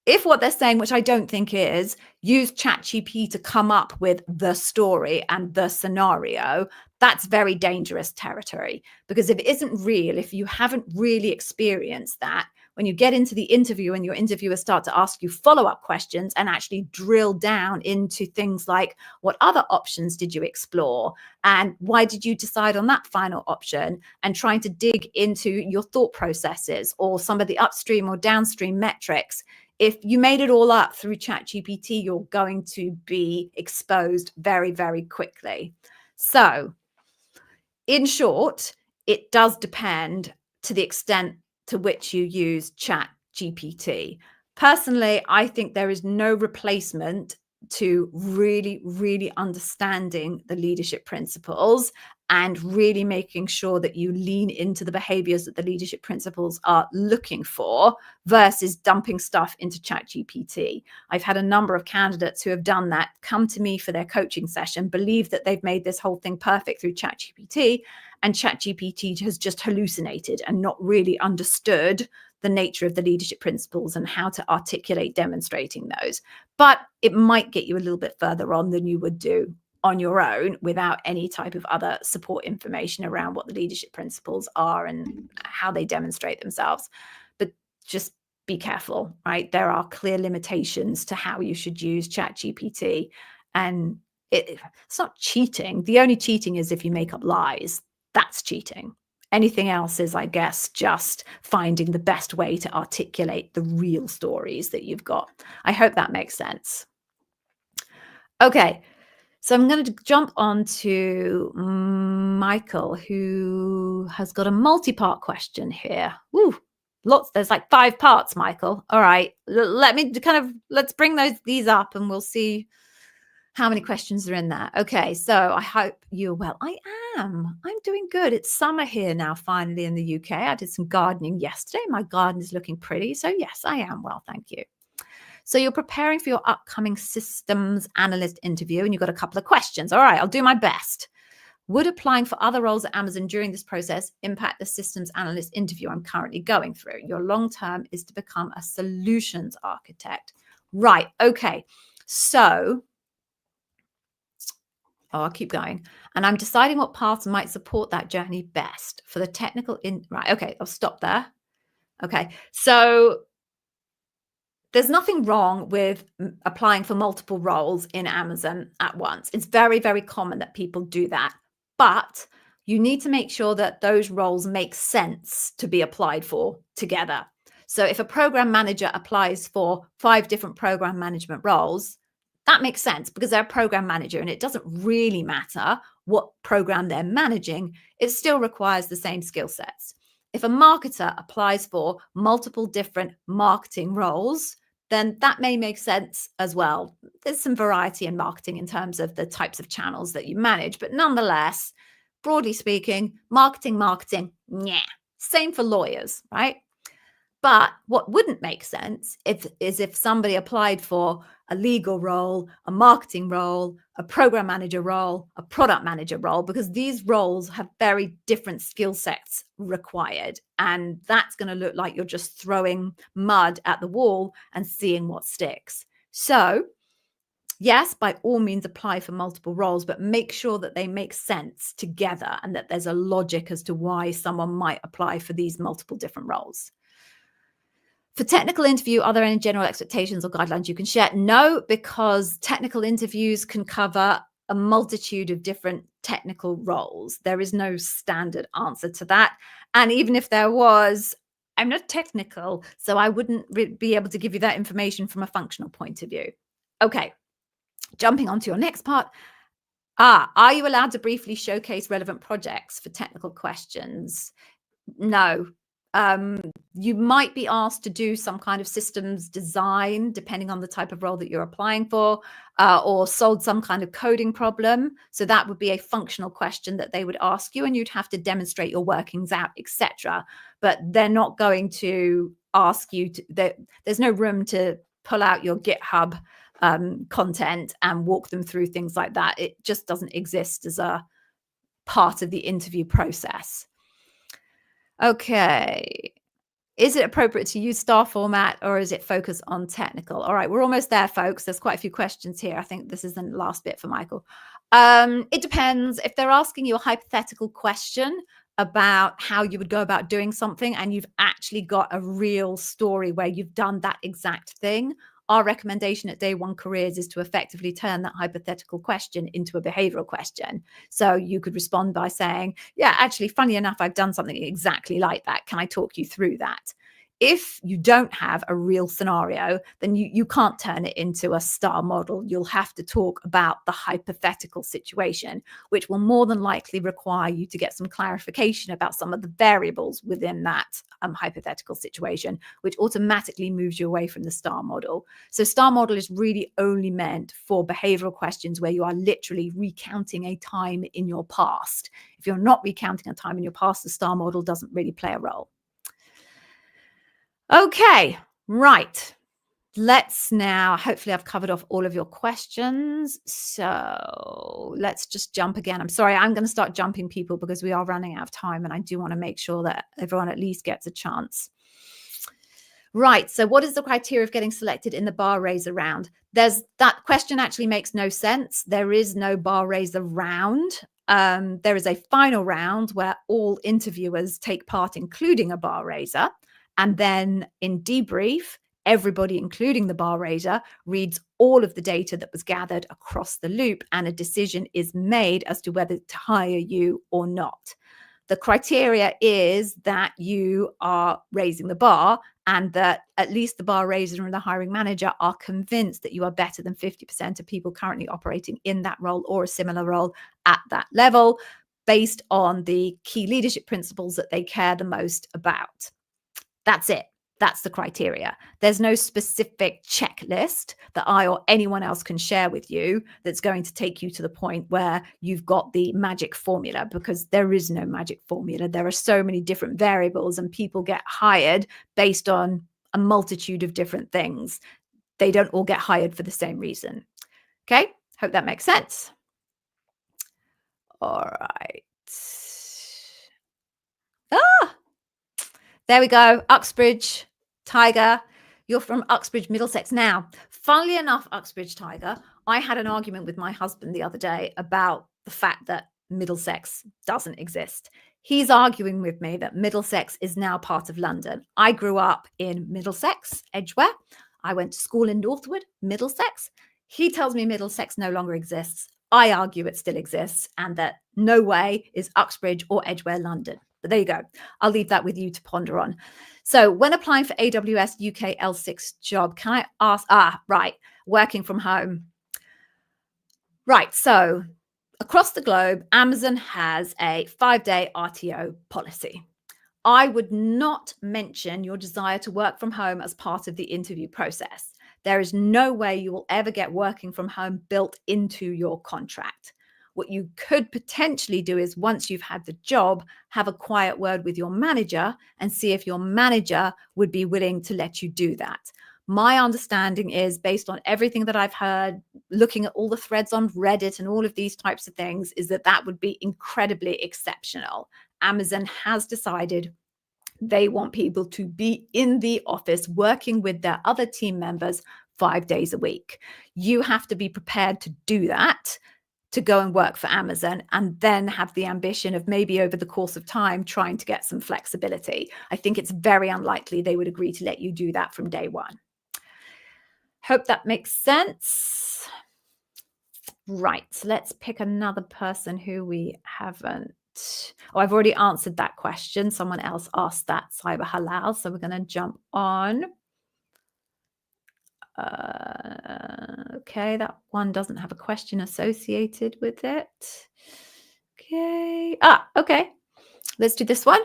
If what they're saying, which I don't think is, use ChatGPT to come up with the story and the scenario, that's very dangerous territory. Because if it isn't real, if you haven't really experienced that, when you get into the interview and your interviewers start to ask you follow-up questions and actually drill down into things like, what other options did you explore? And why did you decide on that final option? And trying to dig into your thought processes or some of the upstream or downstream metrics. If you made it all up through ChatGPT, you're going to be exposed very, very quickly. So, in short, it does depend to the extent to which you use ChatGPT. Personally, I think there is no replacement to really, really understanding the leadership principles and really making sure that you lean into the behaviors that the leadership principles are looking for versus dumping stuff into ChatGPT. I've had a number of candidates who have done that come to me for their coaching session, believe that they've made this whole thing perfect through ChatGPT, and ChatGPT has just hallucinated and not really understood the nature of the leadership principles and how to articulate demonstrating those. But it might get you a little bit further on than you would do on your own without any type of other support information around what the leadership principles are and how they demonstrate themselves. But just be careful, right? There are clear limitations to how you should use ChatGPT. And it's not cheating. The only cheating is if you make up lies. That's cheating. Anything else is, I guess, just finding the best way to articulate the real stories that you've got. I hope that makes sense. Okay, so I'm going to jump on to Michael, who has got a multi-part question here. Woo, lots. There's like 5 parts, Michael. All right, let's bring these up and we'll see how many questions are in there. Okay, so I hope you're well. I am. I'm doing good. It's summer here now, finally in the UK. I did some gardening yesterday. My garden is looking pretty. So yes, I am well, thank you. So you're preparing for your upcoming systems analyst interview and you've got a couple of questions. All right, I'll do my best. Would applying for other roles at Amazon during this process impact the systems analyst interview I'm currently going through? Your long term is to become a solutions architect. Right, okay. So I'll keep going. And I'm deciding what paths might support that journey best for the technical right. Okay, I'll stop there. Okay. So there's nothing wrong with applying for multiple roles in Amazon at once. It's very, very common that people do that. But you need to make sure that those roles make sense to be applied for together. So if a program manager applies for 5 different program management roles, that makes sense because they're a program manager and it doesn't really matter what program they're managing. It still requires the same skill sets. If a marketer applies for multiple different marketing roles, then that may make sense as well. There's some variety in marketing in terms of the types of channels that you manage, but nonetheless, broadly speaking, marketing, yeah. Same for lawyers, right? But what wouldn't make sense is if somebody applied for a legal role, a marketing role, a program manager role, a product manager role, because these roles have very different skill sets required. And that's going to look like you're just throwing mud at the wall and seeing what sticks. So yes, by all means, apply for multiple roles, but make sure that they make sense together and that there's a logic as to why someone might apply for these multiple different roles. For technical interview, are there any general expectations or guidelines you can share? No, because technical interviews can cover a multitude of different technical roles. There is no standard answer to that. And even if there was, I'm not technical, so I wouldn't be able to give you that information from a functional point of view. Okay, jumping on to your next part. Are you allowed to briefly showcase relevant projects for technical questions? No. You might be asked to do some kind of systems design, depending on the type of role that you're applying for, or solve some kind of coding problem. So that would be a functional question that they would ask you, and you'd have to demonstrate your workings out, etc. But they're not going to ask you to. There's no room to pull out your GitHub content and walk them through things like that. It just doesn't exist as a part of the interview process. Okay. Is it appropriate to use star format, or is it focus on technical? All right, we're almost there, folks. There's quite a few questions here. I think this is the last bit for Michael. It depends. If they're asking you a hypothetical question about how you would go about doing something and you've actually got a real story where you've done that exact thing, our recommendation at Day One Careers is to effectively turn that hypothetical question into a behavioral question. So you could respond by saying, yeah, actually, funny enough, I've done something exactly like that. Can I talk you through that? If you don't have a real scenario, then you can't turn it into a star model. You'll have to talk about the hypothetical situation, which will more than likely require you to get some clarification about some of the variables within that hypothetical situation, which automatically moves you away from the star model. So star model is really only meant for behavioral questions where you are literally recounting a time in your past. If you're not recounting a time in your past, the star model doesn't really play a role. Okay, right. Let's now, hopefully I've covered off all of your questions. So let's just jump again. I'm sorry, I'm going to start jumping people because we are running out of time and I do want to make sure that everyone at least gets a chance. Right. So what is the criteria of getting selected in the bar raiser round? That question actually makes no sense. There is no bar raiser round. There is a final round where all interviewers take part, including a bar raiser. And then in debrief, everybody, including the bar raiser, reads all of the data that was gathered across the loop, and a decision is made as to whether to hire you or not. The criteria is that you are raising the bar and that at least the bar raiser and the hiring manager are convinced that you are better than 50% of people currently operating in that role or a similar role at that level, based on the key leadership principles that they care the most about. That's it. That's the criteria. There's no specific checklist that I or anyone else can share with you that's going to take you to the point where you've got the magic formula, because there is no magic formula. There are so many different variables and people get hired based on a multitude of different things. They don't all get hired for the same reason. Okay, hope that makes sense. All right. There we go. Uxbridge, Tiger. You're from Uxbridge, Middlesex now. Funnily enough, Uxbridge, Tiger, I had an argument with my husband the other day about the fact that Middlesex doesn't exist. He's arguing with me that Middlesex is now part of London. I grew up in Middlesex, Edgware. I went to school in Northwood, Middlesex. He tells me Middlesex no longer exists. I argue it still exists and that no way is Uxbridge or Edgware London. But there you go. I'll leave that with you to ponder on. So when applying for AWS UK L6 job, can I ask, right, working from home. Right, so across the globe, Amazon has a 5-day RTO policy. I would not mention your desire to work from home as part of the interview process. There is no way you will ever get working from home built into your contract. What you could potentially do is, once you've had the job, have a quiet word with your manager and see if your manager would be willing to let you do that. My understanding is, based on everything that I've heard, looking at all the threads on Reddit and all of these types of things, is that that would be incredibly exceptional. Amazon has decided they want people to be in the office working with their other team members 5 days a week. You have to be prepared to do that, to go and work for Amazon, and then have the ambition of maybe over the course of time trying to get some flexibility. I think it's very unlikely they would agree to let you do that from day one. Hope that makes sense. Right, let's pick another person who we haven't. Oh, I've already answered that question. Someone else asked that, Cyber Halal. So we're going to jump on. Okay, that one doesn't have a question associated with it. Okay. Okay. Let's do this one.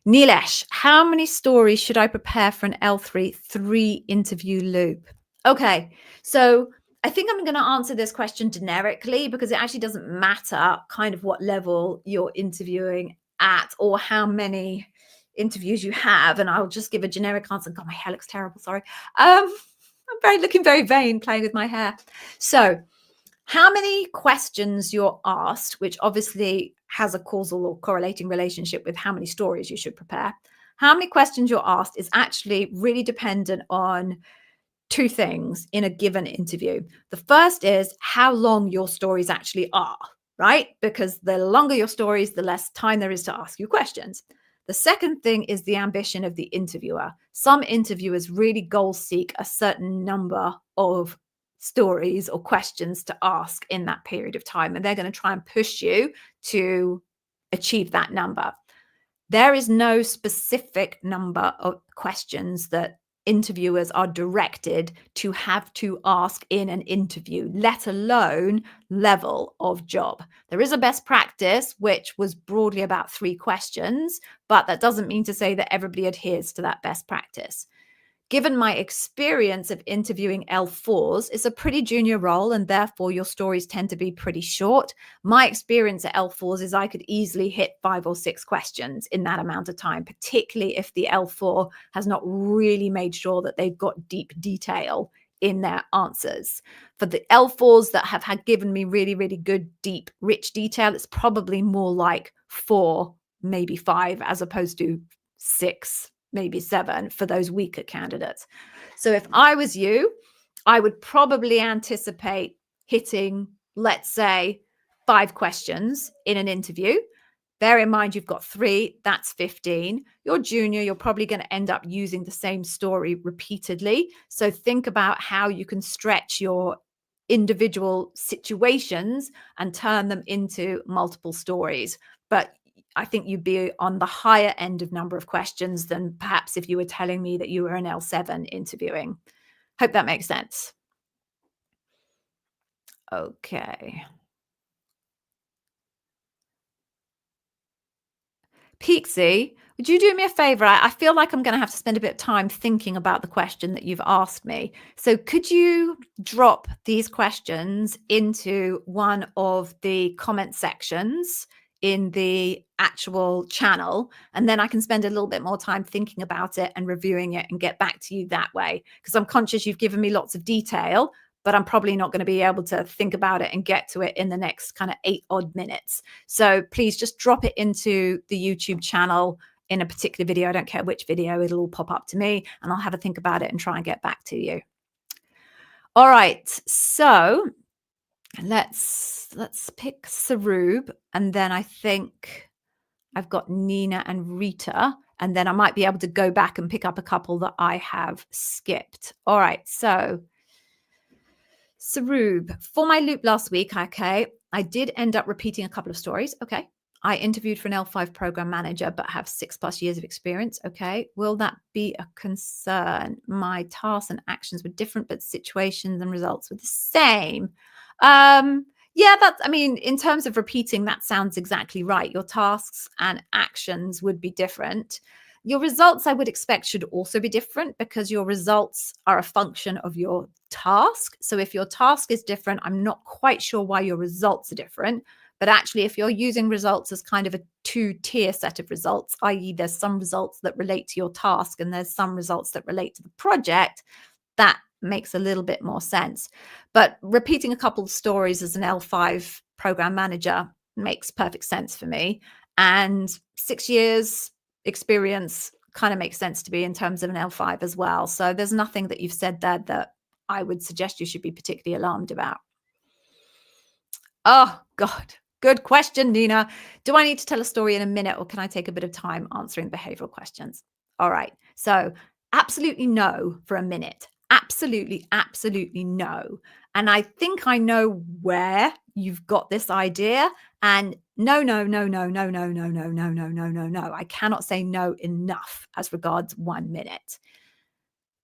Nilesh, how many stories should I prepare for an L3 3 interview loop? Okay, so I think I'm going to answer this question generically because it actually doesn't matter kind of what level you're interviewing at or how many interviews you have. And I'll just give a generic answer. God, my hair looks terrible. Sorry. I'm looking very vain playing with my hair. So, how many questions you're asked, which obviously has a causal or correlating relationship with how many stories you should prepare. How many questions you're asked is actually really dependent on two things in a given interview. The first is how long your stories actually are, right? Because the longer your stories, the less time there is to ask you questions. The second thing is the ambition of the interviewer. Some interviewers really goal seek a certain number of stories or questions to ask in that period of time, and they're going to try and push you to achieve that number. There is no specific number of questions that interviewers are directed to have to ask in an interview, let alone level of job. There is a best practice, which was broadly about 3 questions, but that doesn't mean to say that everybody adheres to that best practice. Given my experience of interviewing L4s, it's a pretty junior role, and therefore your stories tend to be pretty short. My experience at L4s is I could easily hit 5 or 6 questions in that amount of time, particularly if the L4 has not really made sure that they've got deep detail in their answers. For the L4s that have had given me really, really good, deep, rich detail, it's probably more like 4, maybe 5, as opposed to 6, maybe 7 for those weaker candidates. So if I was you, I would probably anticipate hitting, let's say, 5 questions in an interview. Bear in mind, you've got 3, that's 15. You're junior, you're probably going to end up using the same story repeatedly. So think about how you can stretch your individual situations and turn them into multiple stories. But I think you'd be on the higher end of number of questions than perhaps if you were telling me that you were an L7 interviewing. Hope that makes sense. Okay. Peaksy, would you do me a favor? I feel like I'm going to have to spend a bit of time thinking about the question that you've asked me. So could you drop these questions into one of the comment sections in the actual channel? And then I can spend a little bit more time thinking about it and reviewing it and get back to you that way. Because I'm conscious you've given me lots of detail, but I'm probably not going to be able to think about it and get to it in the next kind of 8 odd minutes. So please just drop it into the YouTube channel in a particular video. I don't care which video, it'll all pop up to me and I'll have a think about it and try and get back to you. All right. So let's pick Sarub, and then I think I've got Nina and Rita, and then I might be able to go back and pick up a couple that I have skipped. All right. So Sarub, for my loop last week, okay, I did end up repeating a couple of stories. Okay. I interviewed for an L5 program manager, but have 6+ years of experience. Okay. Will that be a concern? My tasks and actions were different, but situations and results were the same. Yeah, I mean, in terms of repeating, that sounds exactly right. Your tasks and actions would be different. Your results, I would expect, should also be different because your results are a function of your task. So if your task is different, I'm not quite sure why your results are different. But actually, if you're using results as kind of a 2-tier set of results, i.e. there's some results that relate to your task and there's some results that relate to the project, that makes a little bit more sense. But repeating a couple of stories as an L5 program manager makes perfect sense for me. And 6 years experience kind of makes sense to me in terms of an L5 as well. So there's nothing that you've said there that I would suggest you should be particularly alarmed about. Oh, God. Good question, Nina. Do I need to tell a story in a minute or can I take a bit of time answering behavioral questions? All right. So absolutely no for a minute. Absolutely, absolutely no. And I think I know where you've got this idea. And no, no, no, no, no, no, no, no, no, no, no, no, no. I cannot say no enough as regards 1 minute.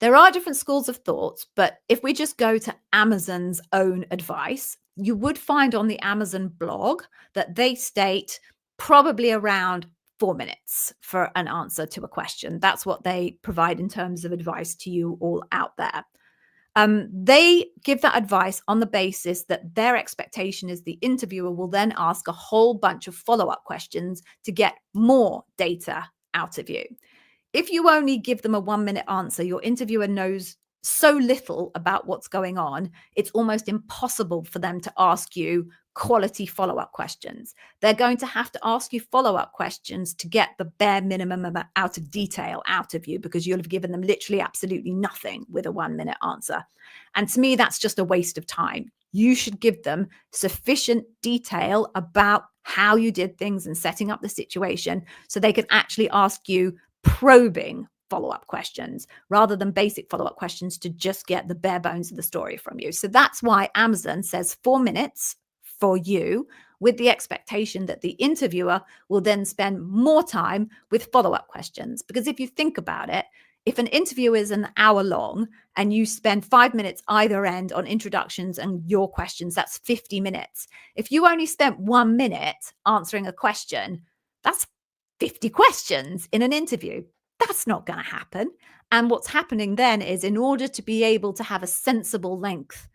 There are different schools of thought, but if we just go to Amazon's own advice, you would find on the Amazon blog that they state probably around 4 minutes for an answer to a question. That's what they provide in terms of advice to you all out there. They give that advice on the basis that their expectation is the interviewer will then ask a whole bunch of follow-up questions to get more data out of you. If you only give them a 1 minute answer, your interviewer knows so little about what's going on, it's almost impossible for them to ask you quality follow-up questions. They're going to have to ask you follow-up questions to get the bare minimum amount out of detail out of you, because you'll have given them literally absolutely nothing with a 1 minute answer. And to me, that's just a waste of time. You should give them sufficient detail about how you did things and setting up the situation so they can actually ask you probing follow-up questions rather than basic follow-up questions to just get the bare bones of the story from you. So that's why Amazon says 4 minutes for you, with the expectation that the interviewer will then spend more time with follow-up questions. Because if you think about it, if an interview is an hour long and you spend 5 minutes either end on introductions and your questions, that's 50 minutes. If you only spent 1 minute answering a question, that's 50 questions in an interview. That's not going to happen. And what's happening then is, in order to be able to have a sensible length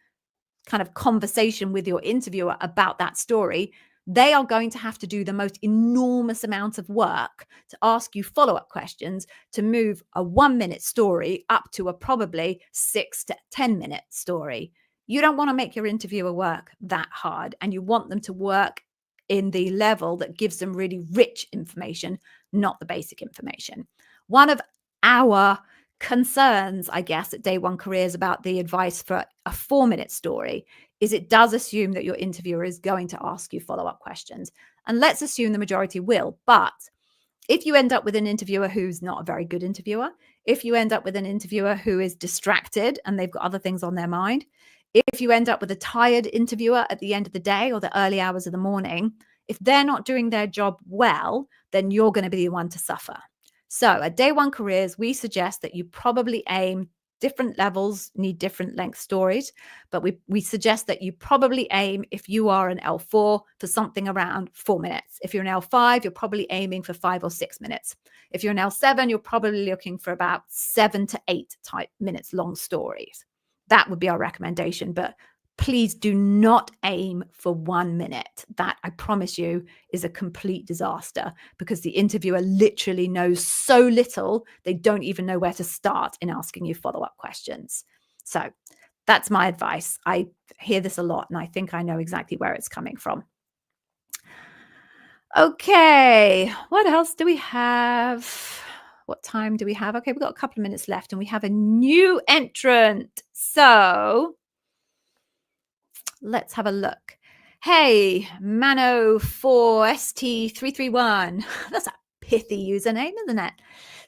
kind of conversation with your interviewer about that story, they are going to have to do the most enormous amount of work to ask you follow-up questions to move a 1 minute story up to a probably 6 to 10 minute story. You don't want to make your interviewer work that hard, and you want them to work in the level that gives them really rich information, not the basic information. One of our concerns, I guess, at Day One Careers about the advice for a 4 minute story is it does assume that your interviewer is going to ask you follow-up questions. And let's assume the majority will. But if you end up with an interviewer who's not a very good interviewer, if you end up with an interviewer who is distracted and they've got other things on their mind, if you end up with a tired interviewer at the end of the day or the early hours of the morning, if they're not doing their job well, then you're going to be the one to suffer. So at Day One Careers, we suggest that you probably aim, different levels need different length stories, but we suggest that you probably aim, if you are an L4, for something around 4 minutes. If you're an L5, you're probably aiming for 5 or 6 minutes. If you're an L7, you're probably looking for about 7 to 8 type minutes long stories. That would be our recommendation, but please do not aim for 1 minute. That, I promise you, is a complete disaster, because the interviewer literally knows so little, they don't even know where to start in asking you follow-up questions. So that's my advice. I hear this a lot, and I think I know exactly where it's coming from. Okay, what else do we have? What time do we have? Okay, we've got a couple of minutes left, and we have a new entrant. So let's have a look. Hey, Mano4ST331. That's a pithy username, isn't it?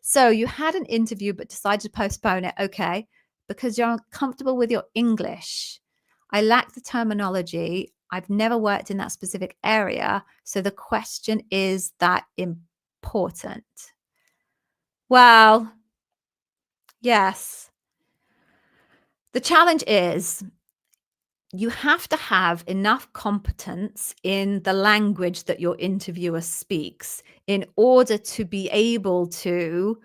So you had an interview but decided to postpone it. Okay, because you're uncomfortable with your English. I lack the terminology. I've never worked in that specific area. So the question is that important? Well, yes. The challenge is, you have to have enough competence in the language that your interviewer speaks in order to be able to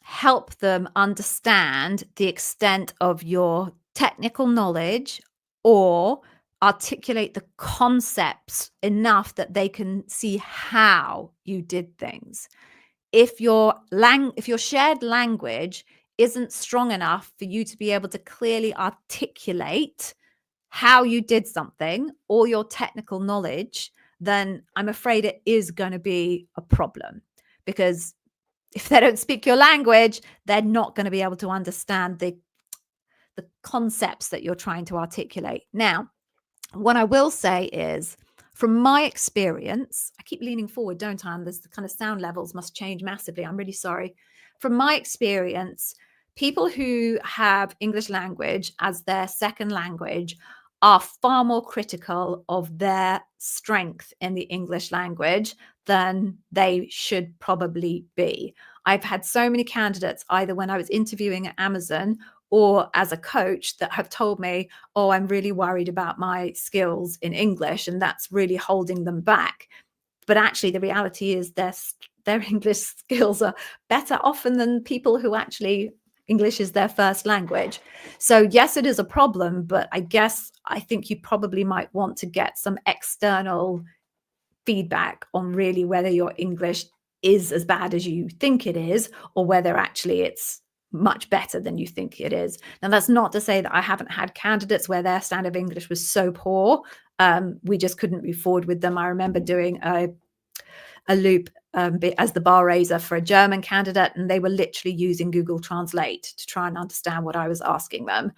help them understand the extent of your technical knowledge, or articulate the concepts enough that they can see how you did things. If your shared language isn't strong enough for you to be able to clearly articulate how you did something or your technical knowledge, then I'm afraid it is going to be a problem, because if they don't speak your language, they're not going to be able to understand the concepts that you're trying to articulate. Now, what I will say is, from my experience, I keep leaning forward, don't I? And the kind of sound levels must change massively. I'm really sorry. From my experience, people who have English language as their second language are far more critical of their strength in the English language than they should probably be. I've had so many candidates, either when I was interviewing at Amazon or as a coach, that have told me, oh, I'm really worried about my skills in English, and that's really holding them back. But actually, the reality is their English skills are better often than people who actually English is their first language. So yes, it is a problem, but I think you probably might want to get some external feedback on really whether your English is as bad as you think it is, or whether actually it's much better than you think it is. Now, that's not to say that I haven't had candidates where their standard of English was so poor, we just couldn't move forward with them. I remember doing a loop as the bar raiser for a German candidate, and they were literally using Google Translate to try and understand what I was asking them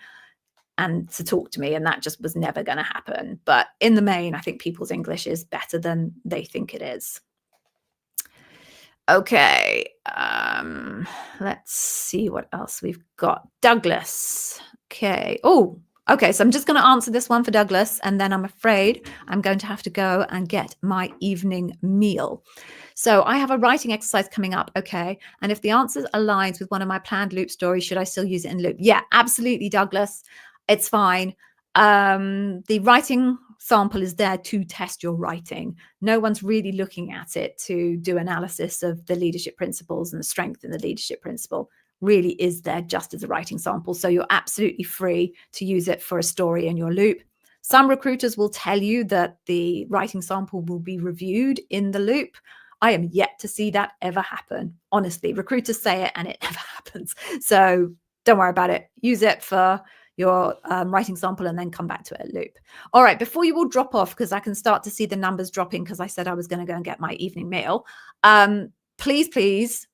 and to talk to me, and that just was never going to happen. But in the main, I think people's English is better than they think it is. Okay, let's see what else we've got. Douglas. Okay. Oh, okay. So I'm just going to answer this one for Douglas, and then I'm afraid I'm going to have to go and get my evening meal. So I have a writing exercise coming up. Okay. And if the answer aligns with one of my planned loop stories, should I still use it in loop? Yeah, absolutely, Douglas. It's fine. The writing sample is there to test your writing. No one's really looking at it to do analysis of the leadership principles, and the strength in the leadership principle really is there just as a writing sample. So you're absolutely free to use it for a story in your loop. Some recruiters will tell you that the writing sample will be reviewed in the loop. I am yet to see that ever happen. Honestly, recruiters say it and it never happens. So don't worry about it. Use it for your writing sample and then come back to it at loop. All right, before you all drop off, because I can start to see the numbers dropping because I said I was going to go and get my evening meal, please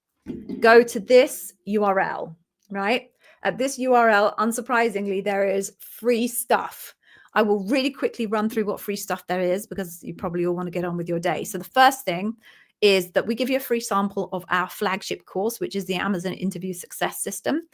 go to this URL, right? At this URL, unsurprisingly, there is free stuff. I will really quickly run through what free stuff there is because you probably all want to get on with your day. So the first thing is that we give you a free sample of our flagship course, which is the Amazon Interview Success System.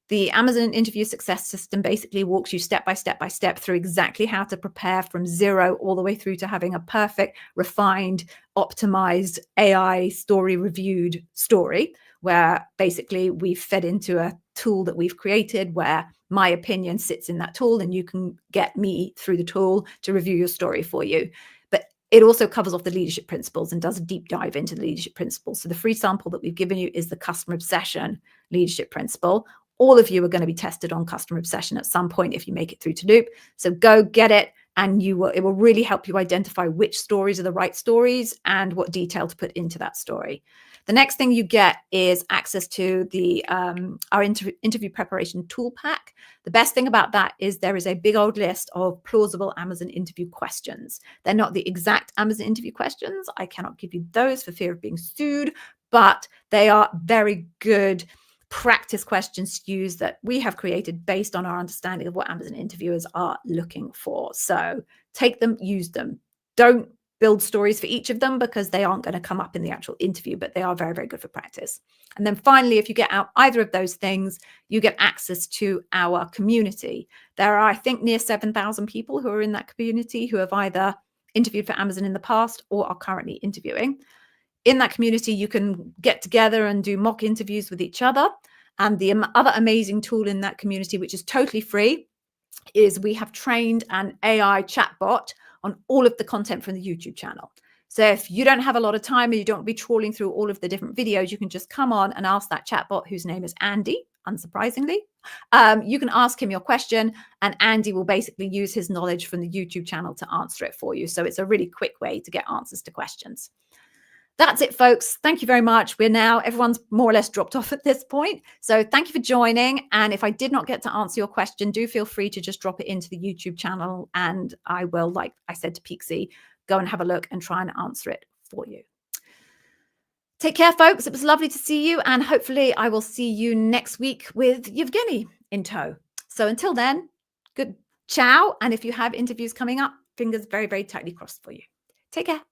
The Amazon Interview Success System basically walks you step by step through exactly how to prepare from zero all the way through to having a perfect, refined, optimized AI story reviewed story, where basically we've fed into a tool that we've created where my opinion sits in that tool, and you can get me through the tool to review your story for you. But it also covers off the leadership principles and does a deep dive into the leadership principles. So the free sample that we've given you is the customer obsession leadership principle. All of you are going to be tested on customer obsession at some point if you make it through to loop. So go get it, and it will really help you identify which stories are the right stories and what detail to put into that story. The next thing you get is access to our interview preparation tool pack. The best thing about that is there is a big old list of plausible Amazon interview questions. They're not the exact Amazon interview questions. I cannot give you those for fear of being sued, but they are very good practice questions to use that we have created based on our understanding of what Amazon interviewers are looking for. So take them, use them. Don't build stories for each of them because they aren't going to come up in the actual interview, but they are very, very good for practice. And then finally, if you get out either of those things, you get access to our community. There are, I think, near 7,000 people who are in that community who have either interviewed for Amazon in the past or are currently interviewing. In that community, you can get together and do mock interviews with each other. And the other amazing tool in that community, which is totally free, is we have trained an AI chatbot on all of the content from the YouTube channel. So if you don't have a lot of time and you don't be trawling through all of the different videos, you can just come on and ask that chatbot, whose name is Andy, unsurprisingly. You can ask him your question, and Andy will basically use his knowledge from the YouTube channel to answer it for you. So it's a really quick way to get answers to questions. That's it, folks. Thank you very much. Everyone's more or less dropped off at this point. So thank you for joining. And if I did not get to answer your question, do feel free to just drop it into the YouTube channel. And I will, like I said to Pixie, go and have a look and try and answer it for you. Take care, folks. It was lovely to see you. And hopefully I will see you next week with Yevgeny in tow. So until then, good ciao. And if you have interviews coming up, fingers very, very tightly crossed for you. Take care.